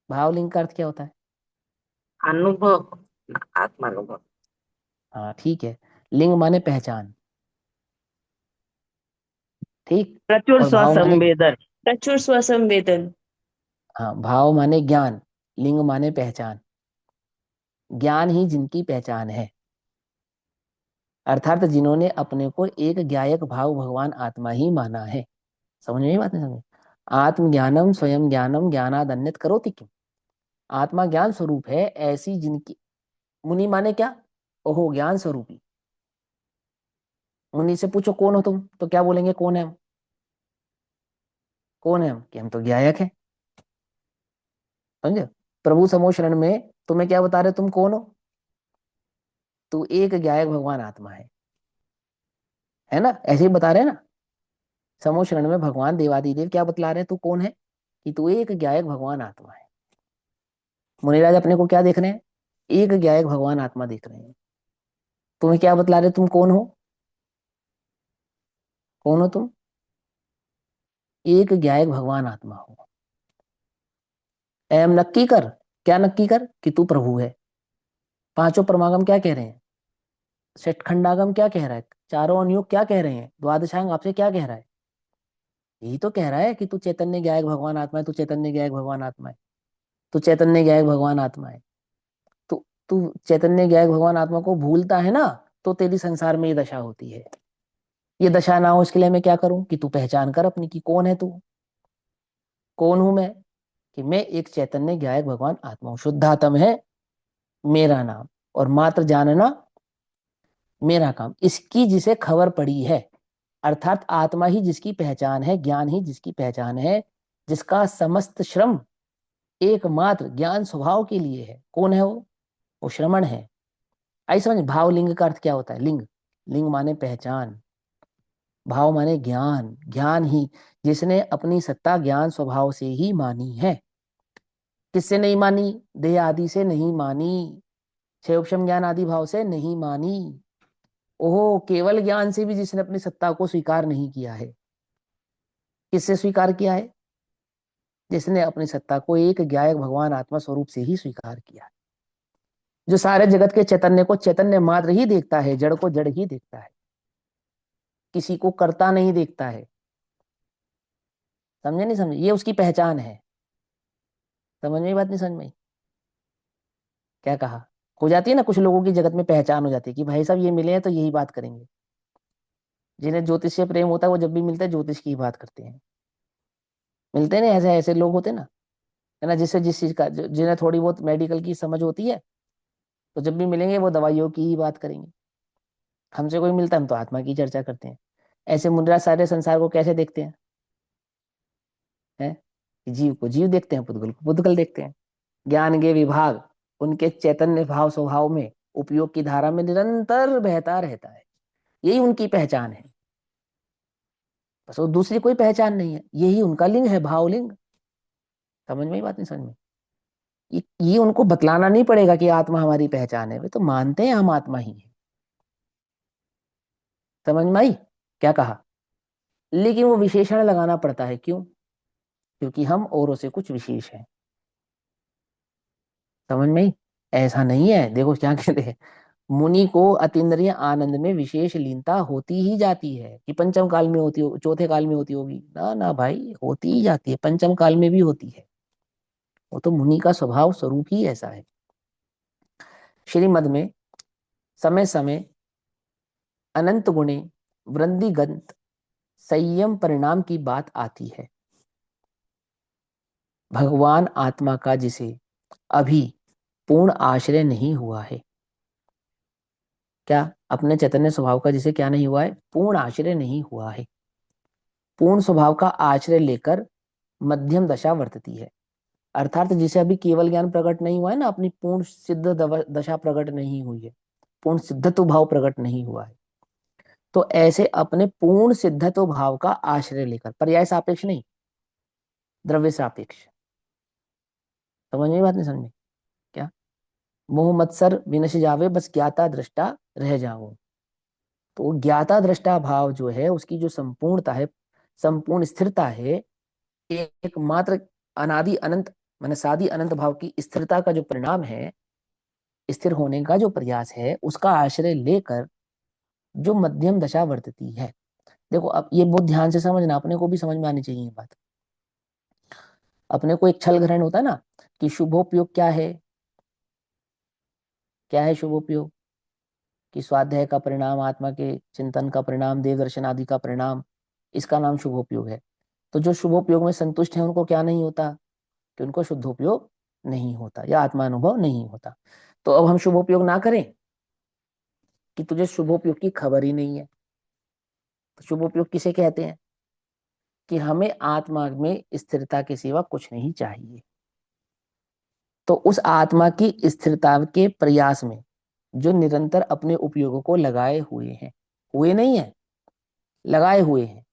भावलिंग का अर्थ क्या होता है? अनुभव, आत्मानुभव। हाँ ठीक है। लिंग माने पहचान। ठीक। प्रचुर और भाव माने, स्वसंवेदन। प्रचुर स्वसंवेदन। हाँ, भाव माने ज्ञान, लिंग माने पहचान। ज्ञान ही जिनकी पहचान है, अर्थात जिन्होंने अपने को एक ज्ञायक भाव भगवान आत्मा ही माना है। समझ में बात नहीं? समझ? आत्मज्ञानम स्वयं ज्ञानम ज्ञानाद अन्यत करोति किम। आत्मा ज्ञान स्वरूप है, ऐसी जिनकी, मुनि माने क्या, ओहो ज्ञान स्वरूपी। मुनि से पूछो कौन हो तुम, तो क्या बोलेंगे, कौन है हम, कौन है हम, कि हम तो ज्ञायक हैं। समझे। प्रभु समो शरण में तुम्हें क्या बता रहे, तुम कौन हो, तू एक ज्ञायक भगवान आत्मा है ना, ऐसे ही बता रहे हैं ना। समो शरण में भगवान देवादिदेव क्या बतला रहे हैं, तू कौन है, कि तू एक ज्ञायक भगवान आत्मा है। मुनिराज अपने को क्या देख रहे हैं, एक ज्ञायक भगवान आत्मा देख रहे हैं। तुम्हें क्या बतला रहे, तुम कौन हो, कौन हो तुम, एक ज्ञायक भगवान आत्मा हो। एम नक्की कर, क्या नक्की कर, कि तू प्रभु है। पांचों परमागम क्या कह रहे हैं, षटखंडागम क्या कह रहा है, चारों अनुयोग क्या कह रहे हैं, द्वादशांग आपसे क्या कह रहा है, यही तो कह रहा है कि तू चैतन्य ज्ञायक भगवान आत्मा है, तू चैतन्य ज्ञायक भगवान आत्मा है, तू चैतन्य ज्ञायक भगवान आत्मा है। तू तू चैतन्य ज्ञायक भगवान आत्मा को भूलता है ना, तो तेरी संसार में ये दशा होती है। ये दशा ना हो इसके लिए मैं क्या करूं, कि तू पहचान कर अपनी, की कौन है तू, कौन हूं मैं, कि मैं एक चैतन्य ज्ञायक भगवान आत्मा हूं, शुद्धात्म है मेरा नाम, और मात्र जानना मेरा काम, इसकी जिसे खबर पड़ी है, अर्थात आत्मा ही जिसकी पहचान है, ज्ञान ही जिसकी पहचान है, जिसका समस्त श्रम एकमात्र ज्ञान स्वभाव के लिए है, कौन है वो श्रमण है। आई समझ, भाव लिंग का अर्थ क्या होता है, लिंग, लिंग माने पहचान, भाव माने ज्ञान, ज्ञान ही, जिसने अपनी सत्ता ज्ञान स्वभाव से ही मानी है। किससे नहीं मानी, देह आदि से नहीं मानी, छह उपशम ज्ञान आदि भाव से नहीं मानी। ओहो केवल ज्ञान से भी जिसने अपनी सत्ता को स्वीकार नहीं किया है, किससे स्वीकार किया है, जिसने अपनी सत्ता को एक ज्ञायक भगवान आत्मा स्वरूप से ही स्वीकार किया है। जो सारे जगत के चैतन्य को चैतन्य मात्र ही देखता है, जड़ को जड़ ही देखता है, किसी को करता नहीं देखता है। समझे नहीं समझे, ये उसकी पहचान है। समझ में, बात नहीं समझ में, क्या कहा, हो जाती है ना कुछ लोगों की जगत में पहचान हो जाती है, कि भाई साहब ये मिले हैं तो यही बात करेंगे। जिन्हें ज्योतिष से प्रेम होता है वो जब भी मिलते हैं ज्योतिष की ही बात करते हैं। मिलते हैं ना ऐसे ऐसे लोग होते हैं ना, है ना, जिससे जिस चीज का जिन्हें थोड़ी बहुत मेडिकल की समझ होती है, तो जब भी मिलेंगे वो दवाइयों की ही बात करेंगे। हमसे कोई मिलता है हम तो आत्मा की चर्चा करते हैं। ऐसे मुद्रा सारे संसार को कैसे देखते हैं, हैं, जीव को जीव देखते हैं, पुद्गल को पुद्गल देखते हैं। ज्ञान के विभाग उनके चैतन्य भाव स्वभाव में उपयोग की धारा में निरंतर बहता रहता है, यही उनकी पहचान है। बस वो दूसरी कोई पहचान नहीं है, यही उनका लिंग है, भावलिंग। समझ में ही बात नहीं समझ में, ये उनको बतलाना नहीं पड़ेगा कि आत्मा हमारी पहचान है, वे तो मानते हैं हम आत्मा ही है। समझ में आई, क्या कहा, लेकिन वो विशेषण लगाना पड़ता है, क्यों, क्योंकि हम औरों से कुछ विशेष हैं। समझ में आई, ऐसा नहीं है, देखो क्या कहते हैं, मुनि को अतीन्द्रिय आनंद में विशेष लीनता होती ही जाती है, कि पंचम काल में होती हो, चौथे काल में होती होगी, ना ना भाई, होती ही जाती है, पंचम काल में भी होती है। वो तो मुनि का स्वभाव स्वरूप ही ऐसा है। श्रीमद में समय समय अनंत गुणे वृंदिगंत संयम परिणाम की बात आती है। भगवान आत्मा का जिसे अभी पूर्ण आश्रय नहीं हुआ है, क्या, अपने चैतन्य स्वभाव का जिसे क्या नहीं हुआ है, पूर्ण आश्रय नहीं हुआ है, पूर्ण स्वभाव का आश्रय लेकर मध्यम दशा वर्तती है। अर्थात जिसे अभी केवल ज्ञान प्रकट नहीं हुआ है ना, अपनी पूर्ण सिद्ध दशा प्रकट नहीं हुई है, पूर्ण सिद्धत्व भाव प्रकट नहीं हुआ है, तो ऐसे अपने पूर्ण सिद्धत्व भाव का आश्रय लेकर, पर्याय सापेक्ष नहीं, द्रव्य सापेक्ष। समझ में बात नहीं समझ में, क्या, मोह मत्सर विनश जावे बस ज्ञाता दृष्टा रह जाओ। तो ज्ञाता दृष्टा भाव जो है उसकी जो संपूर्णता है, संपूर्ण स्थिरता है, एकमात्र अनादि अनंत माने सादी अनंत भाव की स्थिरता का जो परिणाम है, स्थिर होने का जो प्रयास है, उसका आश्रय लेकर जो मध्यम दशा वर्तती है। देखो अब ये बहुत ध्यान से समझना, अपने को भी समझ में आनी चाहिए ये बात। अपने को एक छल ग्रहण होता है ना, कि शुभोपयोग क्या है, क्या है शुभोपयोग, कि स्वाध्याय का परिणाम, आत्मा के चिंतन का परिणाम, देव दर्शन आदि का परिणाम, इसका नाम शुभोपयोग है। तो जो शुभोपयोग में संतुष्ट है उनको क्या नहीं होता, कि उनको शुद्धोपयोग नहीं होता या आत्मानुभव नहीं होता। तो अब हम शुभोपयोग ना करें कि तुझे शुभोपयोग की खबर ही नहीं है। तो शुभोपयोग किसे कहते हैं, कि हमें आत्मा में स्थिरता के सिवा कुछ नहीं चाहिए। तो उस आत्मा की स्थिरता के प्रयास में जो निरंतर अपने उपयोगों को लगाए हुए हैं, हुए नहीं है, लगाए हुए हैं,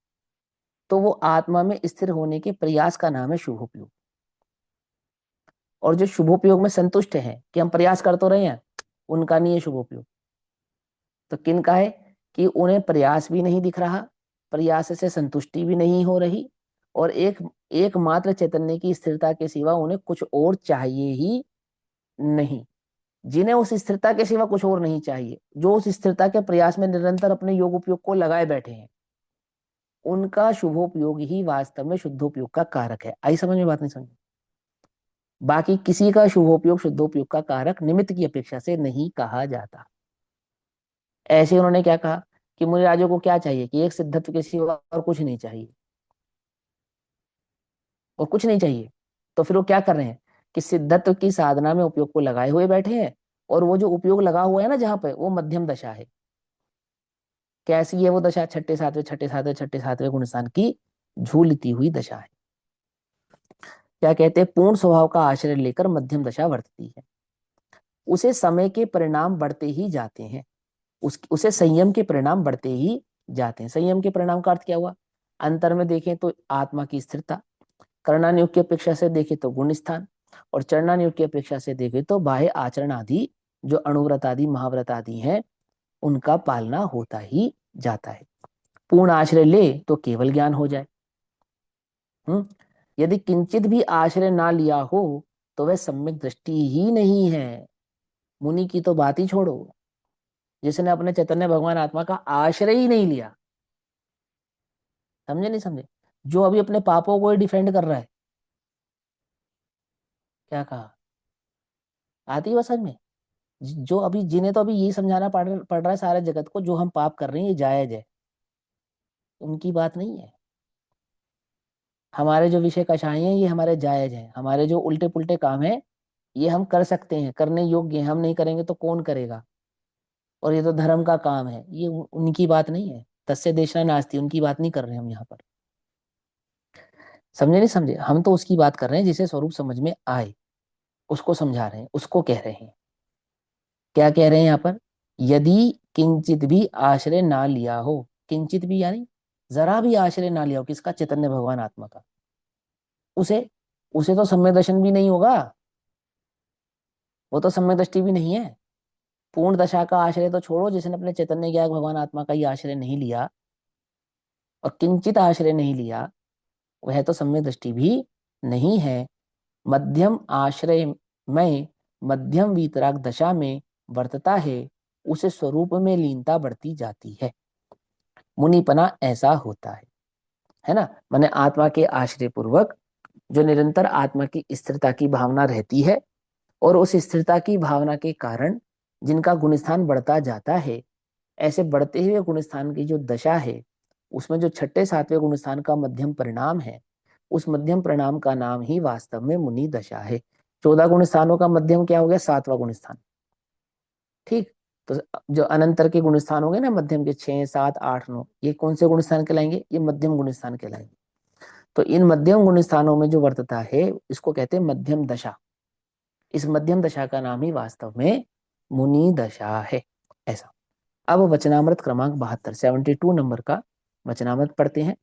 तो वो आत्मा में स्थिर होने के प्रयास का नाम है शुभोपयोग। और जो शुभोपयोग में संतुष्ट है कि हम प्रयास कर तो रहे हैं, उनका नहीं है शुभोपयोग। तो किन का है, कि उन्हें प्रयास भी नहीं दिख रहा, प्रयास से संतुष्टि भी नहीं हो रही, और एकमात्र चैतन्य की स्थिरता के सिवा उन्हें कुछ और चाहिए ही नहीं। जिन्हें उस स्थिरता के सिवा कुछ और नहीं चाहिए, जो उस स्थिरता के प्रयास में निरंतर अपने योग उपयोग को लगाए बैठे हैं, उनका शुभोपयोग ही वास्तव में शुद्धोपयोग का कारक है। आई समझ में बात, नहीं समझ? बाकी किसी का शुभोपयोग शुद्धोपयोग का कारक निमित्त की अपेक्षा से नहीं कहा जाता। ऐसे उन्होंने क्या कहा, कि मुनि राजों को क्या चाहिए, कि एक सिद्धत्व के सिवा और कुछ नहीं चाहिए, और कुछ नहीं चाहिए। तो फिर वो क्या कर रहे हैं, कि सिद्धत्व की साधना में उपयोग को लगाए हुए बैठे हैं, और वो जो उपयोग लगा हुआ है ना जहां पे, वो मध्यम दशा है। कैसी है वो दशा, छठे सातवें छठे सातवें छठे सातवें गुणस्थान की झूलती हुई दशा है। क्या कहते हैं, पूर्ण स्वभाव का आश्रय लेकर मध्यम दशा वर्तती है। उसे समय के परिणाम बढ़ते ही जाते हैं, उसे संयम के परिणाम बढ़ते ही जाते हैं। संयम के परिणाम का अर्थ क्या हुआ, अंतर में देखें तो आत्मा की स्थिरता, करणानुयोग की अपेक्षा से देखें तो गुण स्थान, और चरणानुयोग की अपेक्षा से देखें तो बाह्य आचरण आदि, जो अणुव्रत आदि महाव्रत आदि हैं, उनका पालना होता ही जाता है। पूर्ण आश्रय ले तो केवल ज्ञान हो जाए। हम्म यदि किंचित भी आश्रय ना लिया हो तो वह सम्यक दृष्टि ही नहीं है। मुनि की तो बात ही छोड़ो, जिसने अपने चैतन्य भगवान आत्मा का आश्रय ही नहीं लिया, समझे नहीं समझे, जो अभी अपने पापों को ही डिफेंड कर रहा है। क्या कहा, आती है समझ में? जो अभी, जिन्हें तो अभी यही समझाना पड़ रहा है सारे जगत को, जो हम पाप कर रहे हैं ये जायज है, उनकी बात नहीं है। हमारे जो विषय कषाय हैं ये हमारे जायज हैं, हमारे जो उल्टे पुल्टे काम है ये हम कर सकते हैं, करने योग्य हैं, हम नहीं करेंगे तो कौन करेगा, और ये तो धर्म का काम है, ये उनकी बात नहीं है। तस्य देशना नास्ति, उनकी बात नहीं कर रहे हम यहाँ पर। समझे नहीं समझे, हम तो उसकी बात कर रहे हैं जिसे स्वरूप समझ में आए, उसको समझा रहे हैं, उसको कह रहे हैं। क्या कह रहे हैं यहाँ पर, यदि किंचित भी आश्रय ना लिया हो, किंचित भी यानी जरा भी आश्रय ना लिया हो, किसका, चैतन्य भगवान आत्मा का, उसे उसे तो सम्यक दर्शन भी नहीं होगा, वो तो सम्यक दृष्टि भी नहीं है। पूर्ण दशा का आश्रय तो छोड़ो, जिसने अपने चैतन्य ज्ञान भगवान आत्मा का ही आश्रय नहीं लिया और किंचित आश्रय नहीं लिया, वह तो सम्यक दृष्टि भी नहीं है। मध्यम आश्रय में, मध्यम वीतराग दशा में वर्तता है, उसे स्वरूप में लीनता बढ़ती जाती है। मुनिपना ऐसा होता है ना, माने आत्मा के आश्रय पूर्वक जो निरंतर आत्मा की स्थिरता की भावना रहती है, और उस स्थिरता की भावना के कारण जिनका गुणस्थान बढ़ता जाता है, ऐसे बढ़ते हुए गुणस्थान की जो दशा है, उसमें जो छठे सातवें गुणस्थान का मध्यम परिणाम है, उस मध्यम परिणाम का नाम ही वास्तव में मुनि दशा है। 14 गुणस्थानों का मध्यम क्या हो गया, सातवां गुणस्थान। ठीक, तो जो अनंतर के गुणस्थान हो गए ना मध्यम के, 6 7 8 9, ये कौन से गुणस्थान कहलाएंगे, ये मध्यम गुणस्थान कहलाएंगे। तो इन मध्यम गुणस्थानों में जो वर्तता है, इसको कहते हैं मध्यम दशा। इस मध्यम दशा का नाम ही वास्तव में मुनि दशा है। ऐसा। अब वचनामृत क्रमांक 72, 72 नंबर का वचनामृत पढ़ते हैं।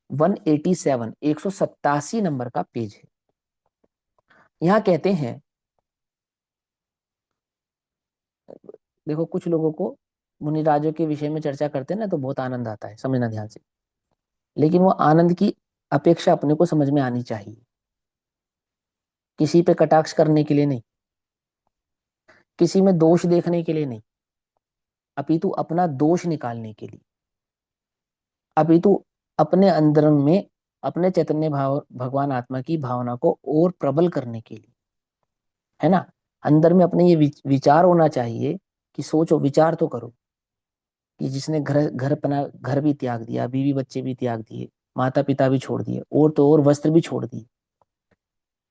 187, 187 नंबर का पेज है। यहाँ कहते हैं, देखो कुछ लोगों को मुनिराजों के विषय में चर्चा करते हैं ना तो बहुत आनंद आता है, समझना ध्यान से। लेकिन वो आनंद की अपेक्षा अपने को समझ में आनी चाहिए, किसी पे कटाक्ष करने के लिए नहीं, किसी में दोष देखने के लिए नहीं, अपितु अपना दोष निकालने के लिए, अपितु अपने अंदर में अपने चैतन्य भाव भगवान आत्मा की भावना को और प्रबल करने के लिए, है ना। अंदर में अपने ये विचार होना चाहिए, कि सोचो, विचार तो करो, कि जिसने घर घर अपना घर भी त्याग दिया, बीवी बच्चे भी त्याग दिए, माता पिता भी छोड़ दिए, और तो और वस्त्र भी छोड़ दिए,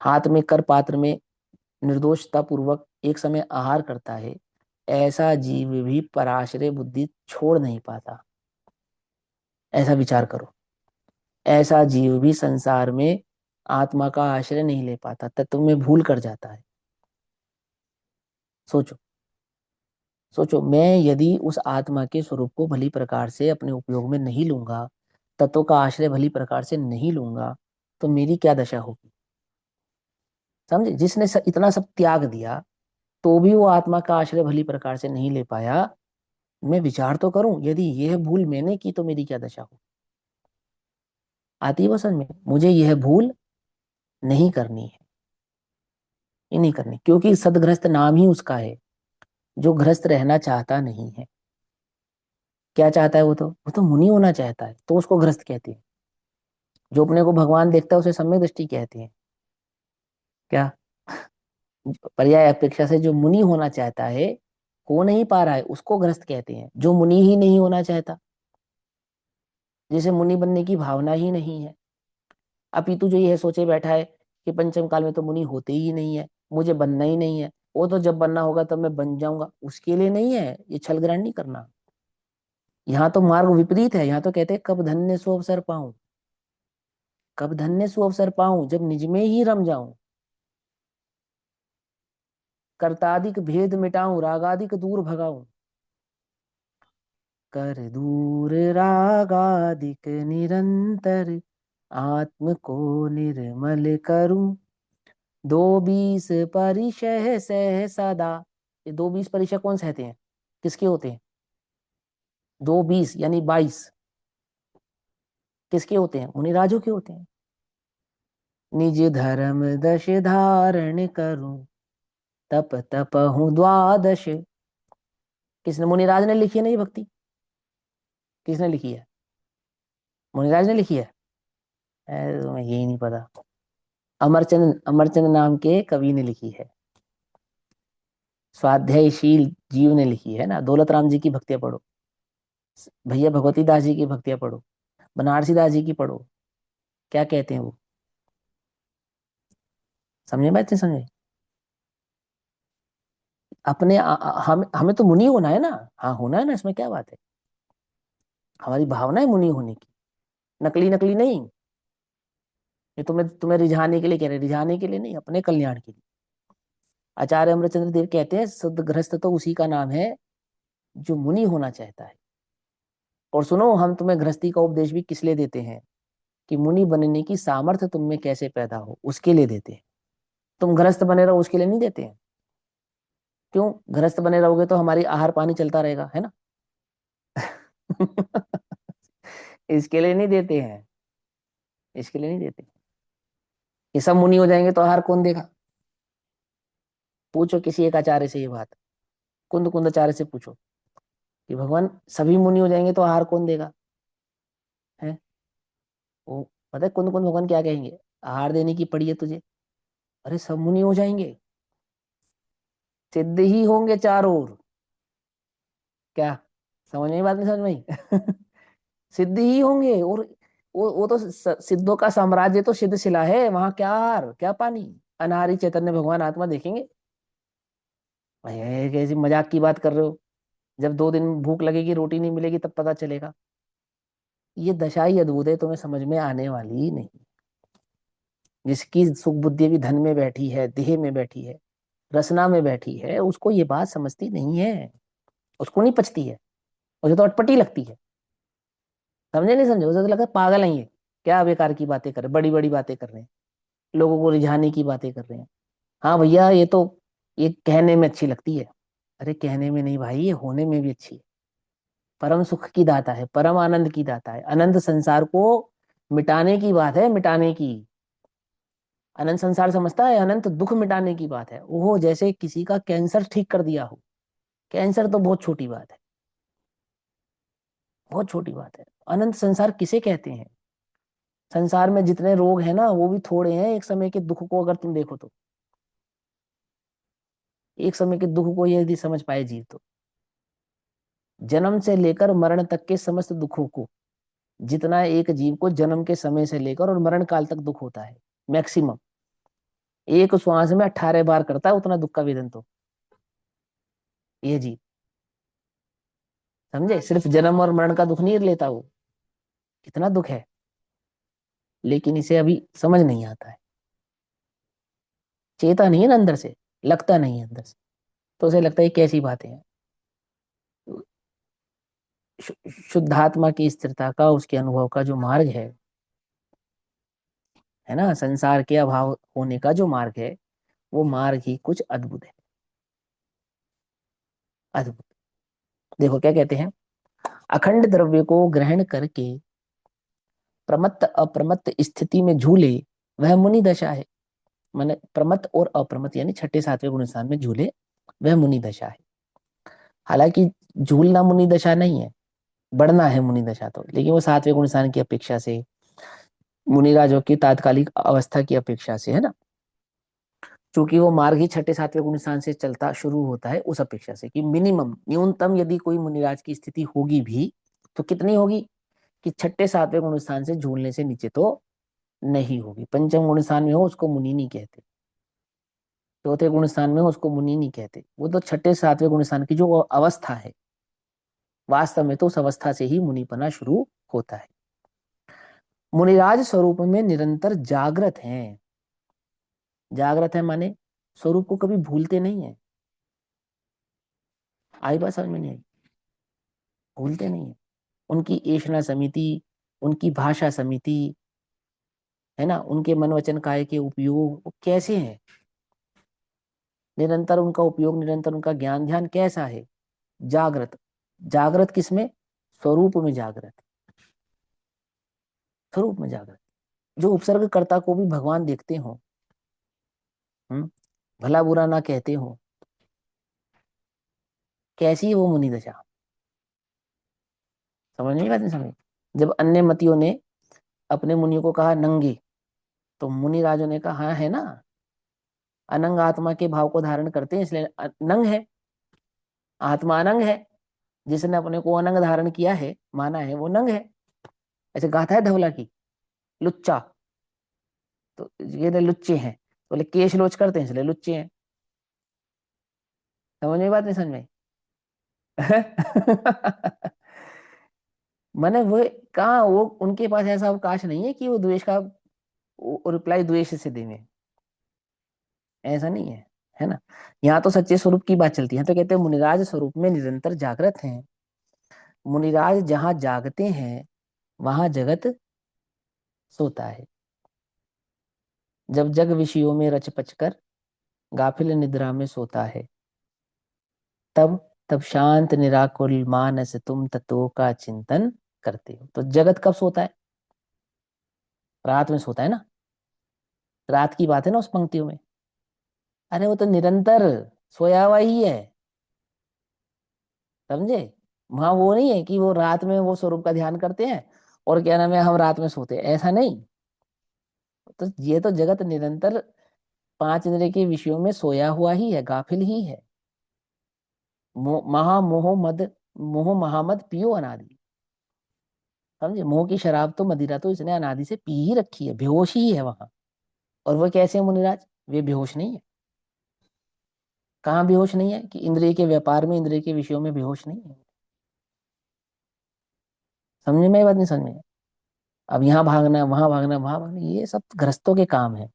हाथ में कर पात्र में निर्दोषता पूर्वक एक समय आहार करता है, ऐसा जीव भी पराश्रय बुद्धि छोड़ नहीं पाता। ऐसा विचार करो, ऐसा जीव भी संसार में आत्मा का आश्रय नहीं ले पाता, तत्व में भूल कर जाता है। सोचो, सोचो, मैं यदि उस आत्मा के स्वरूप को भली प्रकार से अपने उपयोग में नहीं लूंगा, तत्व का आश्रय भली प्रकार से नहीं लूंगा, तो मेरी क्या दशा होगी? समझे? जिसने इतना सब त्याग दिया, तो भी वो आत्मा का आश्रय भली प्रकार से नहीं ले पाया। मैं विचार तो करूं, यदि यह भूल मैंने की तो मेरी क्या दशा हो? आती है वो समझ में? मुझे यह भूल नहीं करनी है, ये नहीं करनी, क्योंकि सदगृहस्थ नाम ही उसका है, जो गृहस्थ रहना चाहता नहीं है। क्या चाहता है? वो तो मुनि होना चाहता है, तो उसको गृहस्थ कहते हैं। जो अपने को भगवान देखता है उसे सम्यक दृष्टि कहते हैं। क्या? पर्याय अपेक्षा से जो मुनि होना चाहता है, हो नहीं पा रहा है, उसको गृहस्थ कहते हैं। जो मुनि ही नहीं होना चाहता, जिसे मुनि बनने की भावना ही नहीं है, अपितु जो ये सोचे बैठा है कि पंचम काल में तो मुनि होते ही नहीं है, मुझे बनना ही नहीं है, वो तो जब बनना होगा तब मैं बन जाऊंगा, उसके लिए नहीं है, ये छल ग्रहण नहीं करना। यहाँ तो मार्ग विपरीत है। यहाँ तो कहते हैं कब धन्य सो अवसर पाऊं, कब धन्य सो अवसर पाऊं, जब निज में ही रम जाऊं, कर्तादिक भेद मिटाऊं, रागादिक दूर भगाऊं, कर दूर रागादिक निरंतर, आत्म को निर्मल करूं, दो बीस परिशह सह सदा। ये दो बीस परिशह कौन सहते हैं? किसके होते हैं? दो बीस यानी 22 किसके होते हैं? मुनिराजों के होते हैं। निज धर्म दश धारण करूं, तप तपहु द्वादश। किसने? मुनिराज ने लिखी है ना ये भक्ति? किसने लिखी है? मुनिराज ने लिखी है। तुम्हें यही नहीं पता? अमरचंद, अमरचंद नाम के कवि ने लिखी है। स्वाध्यायशील जीव ने लिखी है ना। दौलत राम जी की भक्तियां पढ़ो, भैया भगवती दास जी की भक्तियां पढ़ो, बनारसी दास जी की पढ़ो, क्या कहते हैं वो? समझे बात? नहीं समझे? हम हमें तो मुनि होना है ना। हाँ, होना है ना, इसमें क्या बात है? हमारी भावना है मुनि होने की, नकली नकली नहीं। ये तुम्हें तुम्हें रिझाने के लिए कह रहे, रिझाने के लिए नहीं, अपने कल्याण के लिए। आचार्य अमरचंद्र देव कहते हैं शुद्ध गृहस्थ तो उसी का नाम है जो मुनि होना चाहता है। और सुनो, हम तुम्हें गृहस्थी का उपदेश भी किस लिए देते हैं? कि मुनि बनने की सामर्थ्य तुम में कैसे पैदा हो, उसके लिए देते हैं। तुम गृहस्थ बने रहो उसके लिए नहीं देते हैं। क्यों? गृहस्थ बने रहोगे तो हमारी आहार पानी चलता रहेगा, है ना? इसके लिए नहीं देते हैं, इसके लिए नहीं देते। ये सब मुनि हो जाएंगे तो आहार कौन देगा? पूछो किसी एक आचार्य से ये बात, कुंद कुंद आचार्य से पूछो कि भगवान सभी मुनि हो जाएंगे तो आहार कौन देगा? है? वो पता है कुंद कुंद भगवान क्या कहेंगे? आहार देने की पड़ी है तुझे? अरे सब मुनि हो जाएंगे, सिद्ध ही होंगे चारों ओर। क्या? समझ में? बात नहीं समझ में आई? सिद्ध ही होंगे। और वो तो सिद्धों का साम्राज्य तो सिद्ध शिला है, वहां क्या आहार क्या पानी? अनाहरी चैतन्य भगवान आत्मा देखेंगे। भाई ये कैसी मजाक की बात कर रहे हो? जब 2 दिन भूख लगेगी, रोटी नहीं मिलेगी, तब पता चलेगा। ये दशा ही अद्भुत है, तुम्हें समझ में आने वाली ही नहीं। जिसकी सुख बुद्धि भी धन में बैठी है, देह में बैठी है, रसना में बैठी है, उसको ये बात समझती नहीं है, उसको नहीं पचती है, उसे तो अटपटी लगती है। समझे नहीं समझे? उसे तो लगता है पागल है ये, क्या बेकार की बातें कर रहे, बड़ी बड़ी बातें कर रहे हैं, लोगों को रिझाने की बातें कर रहे हैं। हाँ भैया, ये कहने में अच्छी लगती है। अरे कहने में नहीं भाई, ये होने में भी अच्छी है। परम सुख की दाता है, परम आनंद की दाता है, अनंत संसार को मिटाने की बात है, मिटाने की। अनंत संसार समझता है? अनंत दुख मिटाने की बात है। वो जैसे किसी का कैंसर ठीक कर दिया हो। कैंसर तो बहुत छोटी बात है, बहुत छोटी बात है। अनंत संसार किसे कहते हैं? संसार में जितने रोग हैं ना, वो भी थोड़े हैं एक समय के दुख को अगर तुम देखो तो। एक समय के दुख को यदि समझ पाए जीव तो जन्म से लेकर मरण तक के समस्त दुखों को जितना एक जीव को जन्म के समय से लेकर और मरण काल तक दुख होता है, मैक्सिमम एक श्वास में 18 बार करता है उतना दुख का वेदन तो ये जीव। समझे, सिर्फ जन्म और मरण का दुख नहीं लेता वो, कितना दुख है, लेकिन इसे अभी समझ नहीं आता है, चेता नहीं है ना अंदर से, लगता नहीं है अंदर से, तो उसे लगता है ये कैसी बातें हैं। शुद्धात्मा की स्थिरता का, उसके अनुभव का जो मार्ग है ना, संसार के अभाव होने का जो मार्ग है, वो मार्ग ही कुछ अद्भुत है, अद्भुत। देखो क्या कहते हैं, अखंड द्रव्य को ग्रहण करके प्रमत्त अप्रमत्त स्थिति में झूले, वह मुनि दशा है। माने प्रमत्त और अप्रमत्त यानी छठे सातवें गुण स्थान में झूले, वह मुनि दशा है। हालांकि झूलना मुनि दशा नहीं है, बढ़ना है मुनि दशा तो, लेकिन वो सातवें गुण स्थान की अपेक्षा से, मुनिराजों की तात्कालिक अवस्था की अपेक्षा से, है ना, चूंकि वो मार्ग ही छठे सातवें गुण स्थान से चलता शुरू होता है, उस अपेक्षा से कि मिनिमम न्यूनतम यदि कोई मुनिराज की स्थिति होगी भी तो कितनी होगी, कि छठे सातवें गुण स्थान से झूलने से नीचे तो नहीं होगी। पंचम गुण स्थान में हो उसको मुनि नहीं कहते, चौथे गुण स्थान में हो उसको मुनि नहीं कहते, वो तो छठे सातवें गुण स्थान की जो अवस्था है, वास्तव में तो उस अवस्था से ही मुनिपना शुरू होता है। मुनिराज स्वरूप में निरंतर जागृत हैं। जागृत है माने स्वरूप को कभी भूलते नहीं है। आई बात समझ में नहीं आई, भूलते नहीं है। उनकी एषणा समिति, उनकी भाषा समिति, है ना, उनके मन वचन काय के उपयोग वो कैसे हैं, निरंतर उनका उपयोग, निरंतर उनका ज्ञान ध्यान कैसा है, जागृत। जागृत किसमें, स्वरूप में जागृत, स्वरूप में जागृत। जो उपसर्गकर्ता को भी भगवान देखते हो, भला बुरा ना कहते हो, कैसी है वो मुनि दशा, समझ नहीं पाते समझ। जब अन्य मतियों ने अपने मुनियों को कहा नंगे, तो मुनि राजों ने कहा हाँ है ना, अनंग आत्मा के भाव को धारण करते हैं इसलिए नंग है, आत्मा अनंग है, जिसने अपने को अनंग धारण किया है, माना है, वो नंग है। ऐसे गाथा है धवला की, लुच्चा, तो ये तो लुच्चे हैं, बोले केश लोच करते हैं इसलिए लुच्चे हैं। समझ में बात नहीं, समझ में मैंने वो, कहा वो उनके पास ऐसा अवकाश नहीं है कि वो द्वेष का रिप्लाई द्वेष से देंगे, ऐसा नहीं है, है ना। यहाँ तो सच्चे स्वरूप की बात चलती है, तो कहते हैं मुनिराज स्वरूप में निरंतर जागृत हैं। मुनिराज जहां जागते हैं वहां जगत सोता है। जब जग विषयों में रच पच कर गाफिल निद्रा में सोता है, तब तब शांत निराकुल मानस तुम तत्वों का चिंतन करते हो। तो जगत कब सोता है, रात में सोता है ना, रात की बात है ना उस पंक्तियों में। अरे वो तो निरंतर सोया हुआ ही है, समझे। वहां वो नहीं है कि वो रात में वो स्वरूप का ध्यान करते हैं और क्या नाम है हम रात में सोते हैं, ऐसा नहीं। तो ये तो जगत निरंतर पांच इंद्रिय के विषयों में सोया हुआ ही है, गाफिल ही है। महा मोह मद, मोह महामद पियो अनादि, समझे। मोह की शराब तो मदिरा तो इसने अनादि से पी ही रखी है, बेहोश ही है वहां। और वो कैसे है मुनिराज, वे बेहोश नहीं है। कहाँ बेहोश नहीं है, कि इंद्रिय के व्यापार में, इंद्रिय के विषयों में बेहोश नहीं है। समझ में ये बात नहीं, समझ में। अब यहाँ भागना, वहां भागना, वहां भागना, ये सब गृहस्थों के काम है।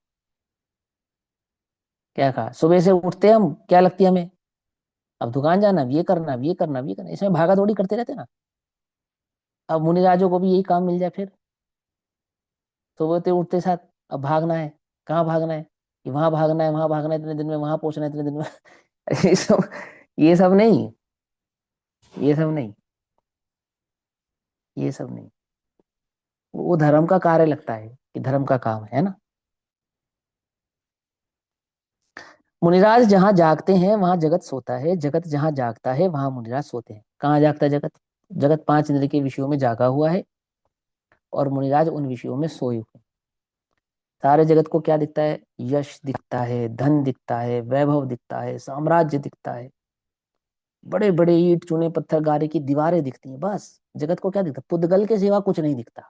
क्या कहा, सुबह से उठते हैं हम, क्या लगती है हमें, अब दुकान जाना, अब ये करना, अब ये करना, अब ये करना, इसमें भागा दौड़ी करते रहते हैं ना। अब मुनिराजों को भी यही काम मिल जाए फिर, सुबह से उठते साथ अब भागना है। कहाँ भागना है, कि वहां भागना है, वहां भागना है, इतने दिन में वहां पहुंचना है, इतने दिन में ये सब, ये सब नहीं, ये सब नहीं, ये सब नहीं। वो धर्म का कार्य लगता है, कि धर्म का काम है ना। मुनिराज जहां जागते हैं वहां जगत सोता है, जगत जहां जागता है वहां मुनिराज सोते हैं। कहाँ जागता है जगत, जगत पांच इंद्रिय के विषयों में जागा हुआ है और मुनिराज उन विषयों में सोए हुए हैं। सारे जगत को क्या दिखता है, यश दिखता है, धन दिखता है, वैभव दिखता है, साम्राज्य दिखता है, बड़े बड़े ईंट चूने पत्थर गारे की दीवारें दिखती हैं, बस जगत को क्या दिखता, पुद्गल के सिवा कुछ नहीं दिखता।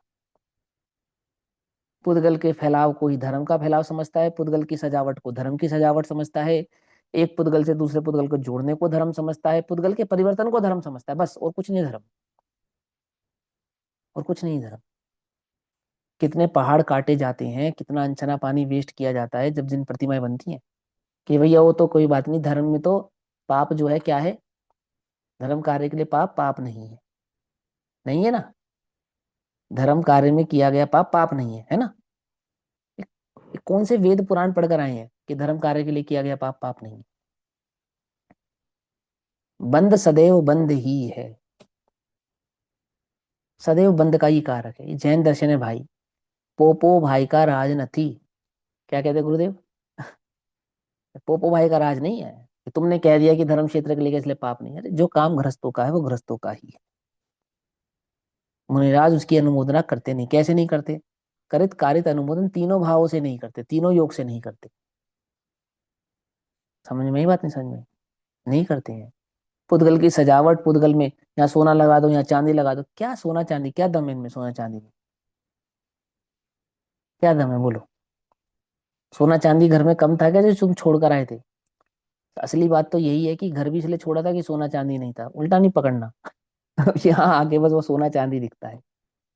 पुद्गल के फैलाव को ही धर्म का फैलाव समझता है, पुद्गल की सजावट को धर्म की सजावट समझता है, एक पुद्गल से दूसरे पुद्गल को जोड़ने को धर्म समझता है, पुद्गल के परिवर्तन को धर्म समझता है, बस और कुछ नहीं धर्म, और कुछ नहीं धर्म। कितने पहाड़ काटे जाते हैं, कितना अनछना पानी वेस्ट किया जाता है जब जिन प्रतिमाएं बनती हैं, कि भैया वो तो कोई बात नहीं, धर्म में तो पाप जो है क्या है, धर्म कार्य के लिए पाप पाप नहीं है, नहीं है ना, धर्म कार्य में किया गया पाप पाप नहीं है, है ना। ये कौन से वेद पुराण पढ़कर आए हैं कि धर्म कार्य के लिए किया गया पाप पाप नहीं है। बंद सदैव बंद ही है, सदैव बंद का ही कारक है, ये जैन दर्शन है भाई। पोपो भाई का राज नथी, क्या कहते गुरुदेव, पोपो भाई का राज नहीं है कि तुमने कह दिया कि धर्म क्षेत्र के लिए इसलिए पाप नहीं है, अरे जो काम गृहस्थों का है वो गृहस्थों का ही है। मुनिराज उसकी अनुमोदना करते नहीं, कैसे नहीं करते, करित कारित अनुमोदन तीनों भावों से नहीं करते, तीनों योग से नहीं करते। समझ में ही बात नहीं, समझ में नहीं करते हैं। पुद्गल की सजावट, पुद्गल में यहाँ सोना लगा दो, यहाँ चांदी लगा दो, क्या सोना चांदी, क्या दम है इनमें, सोना चांदी में क्या दम है बोलो। सोना चांदी घर में कम था क्या जो तुम छोड़ कर आए थे। असली बात तो यही है कि घर भी इसलिए छोड़ा था कि सोना चांदी नहीं था, उल्टा नहीं पकड़ना। यहाँ आके बस वो सोना चांदी दिखता है।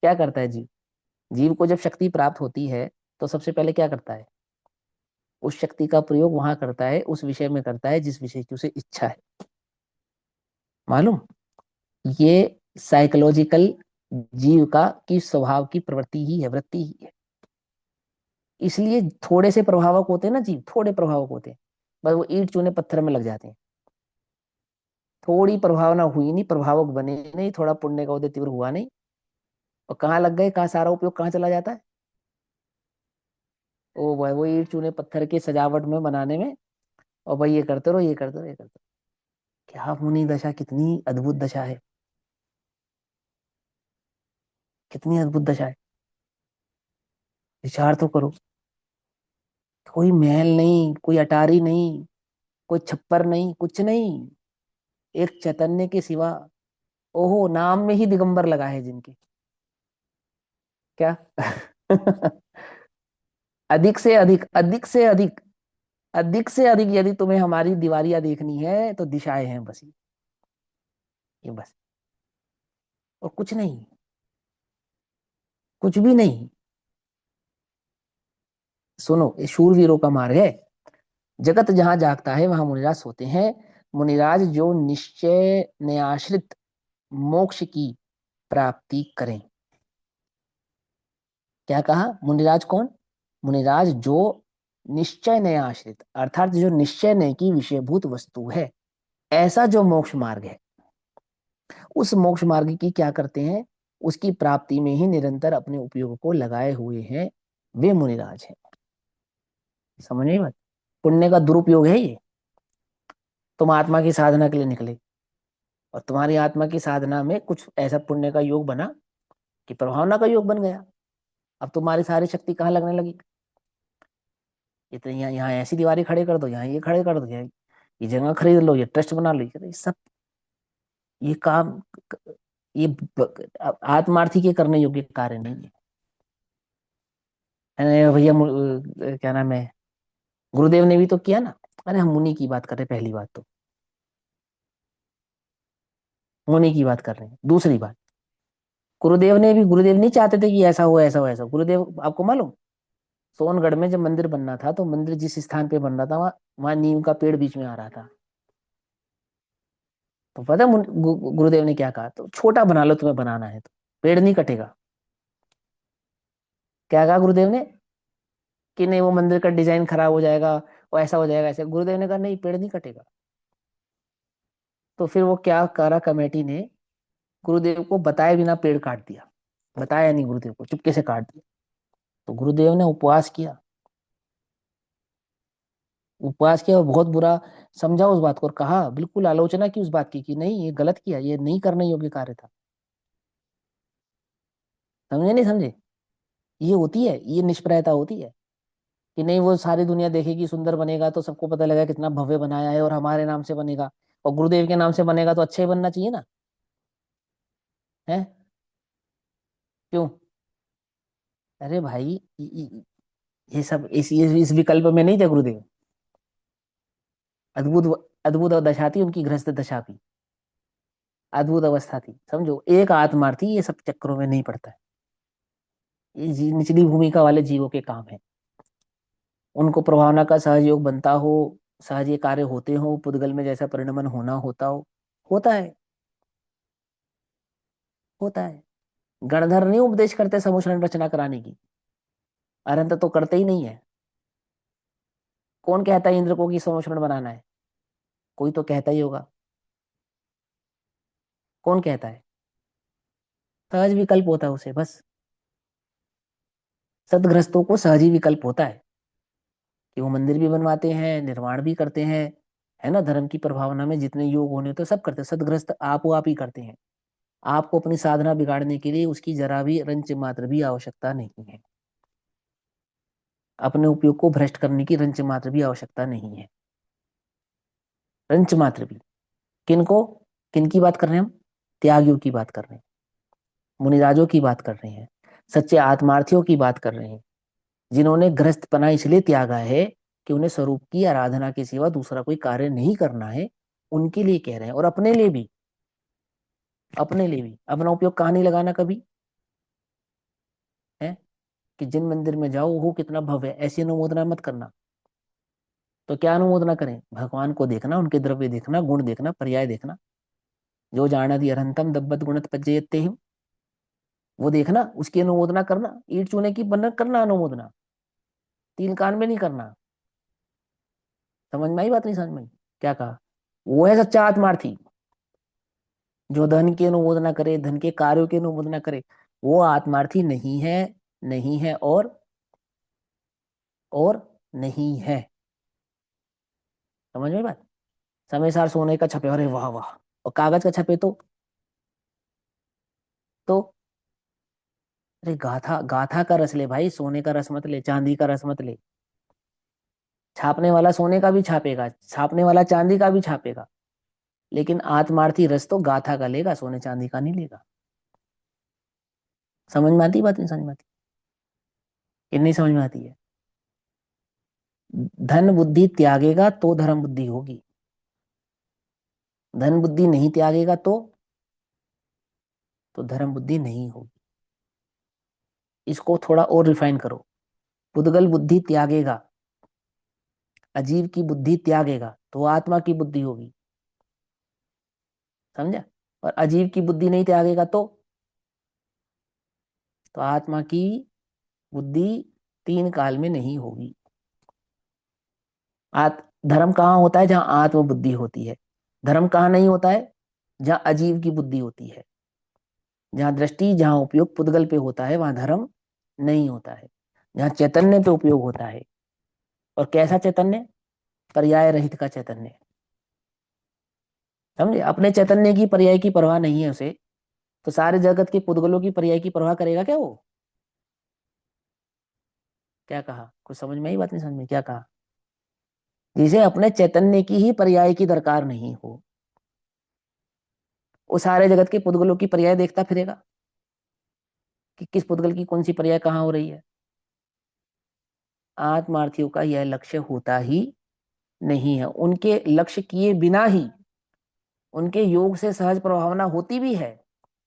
क्या करता है जीव, जीव को जब शक्ति प्राप्त होती है तो सबसे पहले क्या करता है, उस शक्ति का प्रयोग वहां करता है, उस विषय में करता है जिस विषय की उसे इच्छा है, मालूम। ये साइकोलॉजिकल जीव का की स्वभाव की प्रवृत्ति ही है, वृत्ति ही है। इसलिए थोड़े से प्रभावक होते हैं ना जीव, थोड़े प्रभावक होते हैं, बस वो ईंट चूने पत्थर में लग जाते हैं। थोड़ी प्रभावना हुई नहीं, प्रभावक बने नहीं, थोड़ा पुण्य का उदय तीव्र हुआ नहीं, और कहाँ लग गए, कहाँ सारा उपयोग कहाँ चला जाता है, ओ भाई वो ईंट चूने पत्थर के सजावट में बनाने में, और भाई ये करते रहो, ये करते रहो, ये करते रहो। क्या मुनि दशा, कितनी अद्भुत दशा है, कितनी अद्भुत दशा है, विचार तो करो। कोई महल नहीं, कोई अटारी नहीं, कोई छप्पर नहीं, कुछ नहीं, एक चैतन्य के सिवा। ओहो, नाम में ही दिगंबर लगा है जिनके, क्या। अधिक से अधिक, अधिक से अधिक, अधिक से अधिक यदि तुम्हें हमारी दीवारियां देखनी है तो दिशाएं हैं बस, ये बस, और कुछ नहीं, कुछ भी नहीं। सुनो, ये शूरवीरों का मार्ग है। जगत जहां जागता है वहां मुनिराज सोते हैं। मुनिराज जो निश्चय न्याश्रित मोक्ष की प्राप्ति करें। क्या कहा, मुनिराज कौन, मुनिराज जो निश्चय नय आश्रित, अर्थात जो निश्चय नय की विषयभूत वस्तु है, ऐसा जो मोक्ष मार्ग है, उस मोक्ष मार्ग की क्या करते हैं, उसकी प्राप्ति में ही निरंतर अपने उपयोग को लगाए हुए हैं, वे मुनिराज हैं। समझ नहीं बात, पुण्य का दुरुपयोग है ये। तुम आत्मा की साधना के लिए निकले, और तुम्हारी आत्मा की साधना में कुछ ऐसा पुण्य का योग बना कि प्रभावना का योग बन गया। अब तुम्हारी सारी शक्ति कहाँ लगने लगी, इतने यहाँ यहाँ ऐसी दीवारें खड़े कर दो, यहाँ ये खड़े कर दो, यहाँ ये जगह खरीद लो, ये ट्रस्ट बना लो, ये सब, ये काम, ये आत्मार्थी के करने योग्य कार्य नहीं है। अरे भैया क्या नाम है, गुरुदेव ने भी तो किया ना। अरे हम मुनि की बात कर रहे हैं, पहली बात तो मुनि की बात कर रहे हैं, दूसरी बात, गुरुदेव ने भी, गुरुदेव नहीं चाहते थे कि ऐसा हो, ऐसा हो, ऐसा हो। गुरुदेव आपको मालूम, सोनगढ़ में जब मंदिर बनना था तो मंदिर जिस स्थान पे बन रहा था वहाँ, वहाँ नीम का पेड़ बीच में आ रहा था। तो पता है गुरुदेव ने क्या कहा, तो छोटा बना लो, तुम्हें बनाना है तो, पेड़ नहीं कटेगा। क्या कहा गुरुदेव ने, कि नहीं वो मंदिर का डिजाइन खराब हो जाएगा, वो ऐसा हो जाएगा, ऐसे। गुरुदेव ने कहा नहीं, पेड़ नहीं कटेगा। तो फिर वो क्या करा, कमेटी ने गुरुदेव को बताए बिना पेड़ काट दिया, बताया नहीं गुरुदेव को, चुपके से काट दिया। तो गुरुदेव ने उपवास किया, उपवास किया और बहुत बुरा समझा उस बात को, और कहा, बिल्कुल आलोचना की उस बात की कि नहीं ये गलत किया, ये नहीं करने योग्य कार्य था। समझे नहीं समझे, ये होती है, ये निष्प्रयता होती है, कि नहीं वो सारी दुनिया देखेगी, सुंदर बनेगा तो सबको पता लगेगा कितना भव्य बनाया है और हमारे नाम से बनेगा, और गुरुदेव के नाम से बनेगा तो अच्छा ही बनना चाहिए ना, है? क्यों? अरे भाई, ये सब इस विकल्प में नहीं थे गुरुदेव। अद्भुत, अद्भुत दशा थी उनकी, गृहस्थ दशा थी, अद्भुत अवस्था थी, समझो। एक आत्मार्थी ये सब चक्करों में नहीं पड़ता है। ये निचली भूमिका वाले जीवों के काम है। उनको प्रभावना का सहयोग बनता हो, सहज ये कार्य होते हो, पुद्गल में जैसा परिणमन होना होता हो, होता है, होता है। गणधर नहीं उपदेश करते समुचरण रचना कराने की, अरंत तो करते ही नहीं है। कौन कहता है इंद्र को कि समुचरण बनाना है? कोई तो कहता ही होगा। कौन कहता है? सहज विकल्प होता है उसे, बस। सदग्रस्तों को सहज ही विकल्प होता है कि वो मंदिर भी बनवाते हैं, निर्माण भी करते हैं, है ना? धर्म की प्रभावना में जितने योग होने होते हैं सब करते हैं। सदग्रस्त आप वो आप ही करते हैं। आपको अपनी साधना बिगाड़ने के लिए उसकी जरा भी रंच मात्र भी आवश्यकता नहीं है। अपने उपयोग को भ्रष्ट करने की रंच मात्र भी आवश्यकता नहीं है, रंच मात्र भी। किनको, किन की बात कर रहे हैं हम? त्यागियों की बात कर रहे हैं, मुनिराजों की बात कर रहे हैं, सच्चे आत्मार्थियों की बात कर रहे हैं, जिन्होंने गृहस्थपना इसलिए त्यागा है कि उन्हें स्वरूप की आराधना के सिवा दूसरा कोई कार्य नहीं करना है। उनके लिए कह रहे हैं, और अपने लिए भी, अपने लिए भी। अपना उपयोग कहाँ नहीं लगाना कभी, है? कि जिन मंदिर में जाओ हो कितना भव्य है, ऐसी अनुमोदना मत करना। तो क्या अनुमोदना करें? भगवान को देखना, उनके द्रव्य देखना, गुण देखना, पर्याय देखना। जो जानति अरहंतम दब्बत गुणत पज्जयते हिम, वो देखना, उसकी अनुमोदना करना। ईट चूने की बन करना अनुमोदना, तीन कान में नहीं करना। समझ में आई बात? नहीं समझ में आई? क्या कहा? वो है सच्चा आत्मार्थी, जो धन की अनुमोदना करे, धन के कार्यों की अनुमोदना करे। वो आत्मार्थी नहीं है, नहीं है, और नहीं है। समझ में आई बात? समय सार सोने का छपे, अरे वाह वाह, और कागज का छपे तो अरे गाथा, गाथा का रस ले भाई, सोने का रस मत ले, चांदी का रस मत ले। छापने वाला सोने का भी छापेगा, छापने वाला चांदी का भी छापेगा, लेकिन आत्मार्थी रस तो गाथा का लेगा, सोने चांदी का नहीं लेगा। समझ में आती बात? नहीं समझ में आती? ये नहीं समझ में आती है? धन बुद्धि त्यागेगा तो धर्म बुद्धि होगी। धन बुद्धि नहीं त्यागेगा तो धर्म बुद्धि नहीं होगी। इसको थोड़ा और रिफाइन करो। पुद्गल बुद्धि त्यागेगा, अजीव की बुद्धि त्यागेगा तो वो आत्मा की बुद्धि होगी। समझा? और अजीव की बुद्धि नहीं त्यागेगा तो आत्मा की बुद्धि तीन काल में नहीं होगी। धर्म कहाँ होता है? जहां आत्म बुद्धि होती है। धर्म कहाँ नहीं होता है? जहां अजीव की बुद्धि होती है। जहां दृष्टि, जहां उपयोग पुद्गल पे होता है, वहां धर्म नहीं होता है। जहां चैतन्य पे उपयोग होता है, और कैसा चैतन्य? पर्याय रहित का चैतन्य। समझे? अपने चैतन्य की पर्याय की परवाह नहीं है उसे, तो सारे जगत के पुद्गलों की पर्याय की परवाह करेगा क्या वो? क्या कहा? कुछ समझ में आई बात? नहीं समझ में? क्या कहा? जिसे अपने चैतन्य की ही पर्याय की दरकार नहीं हो, वो सारे जगत के पुद्गलों की पर्याय देखता फिरेगा कि किस पुद्गल की कौन सी पर्याय कहाँ हो रही है। आत्मार्थियों का यह लक्ष्य होता ही नहीं है। उनके लक्ष्य किए बिना ही उनके योग से सहज प्रभावना होती भी है,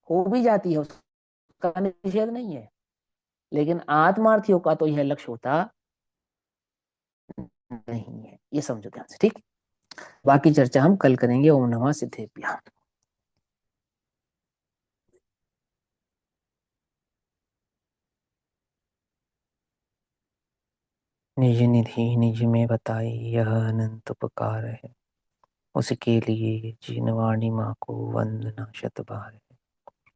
हो भी जाती है, उसका निषेध नहीं है। लेकिन आत्मार्थियों का तो यह लक्ष्य होता नहीं है। ये समझो ध्यान से, ठीक? बाकी चर्चा हम कल करेंगे। ओम नमः सिद्धेभ्यः। निज निधि निज में बताई, यह अनंत उपकार है। उसके लिए जिन वाणी माँ को वंदना शत बार।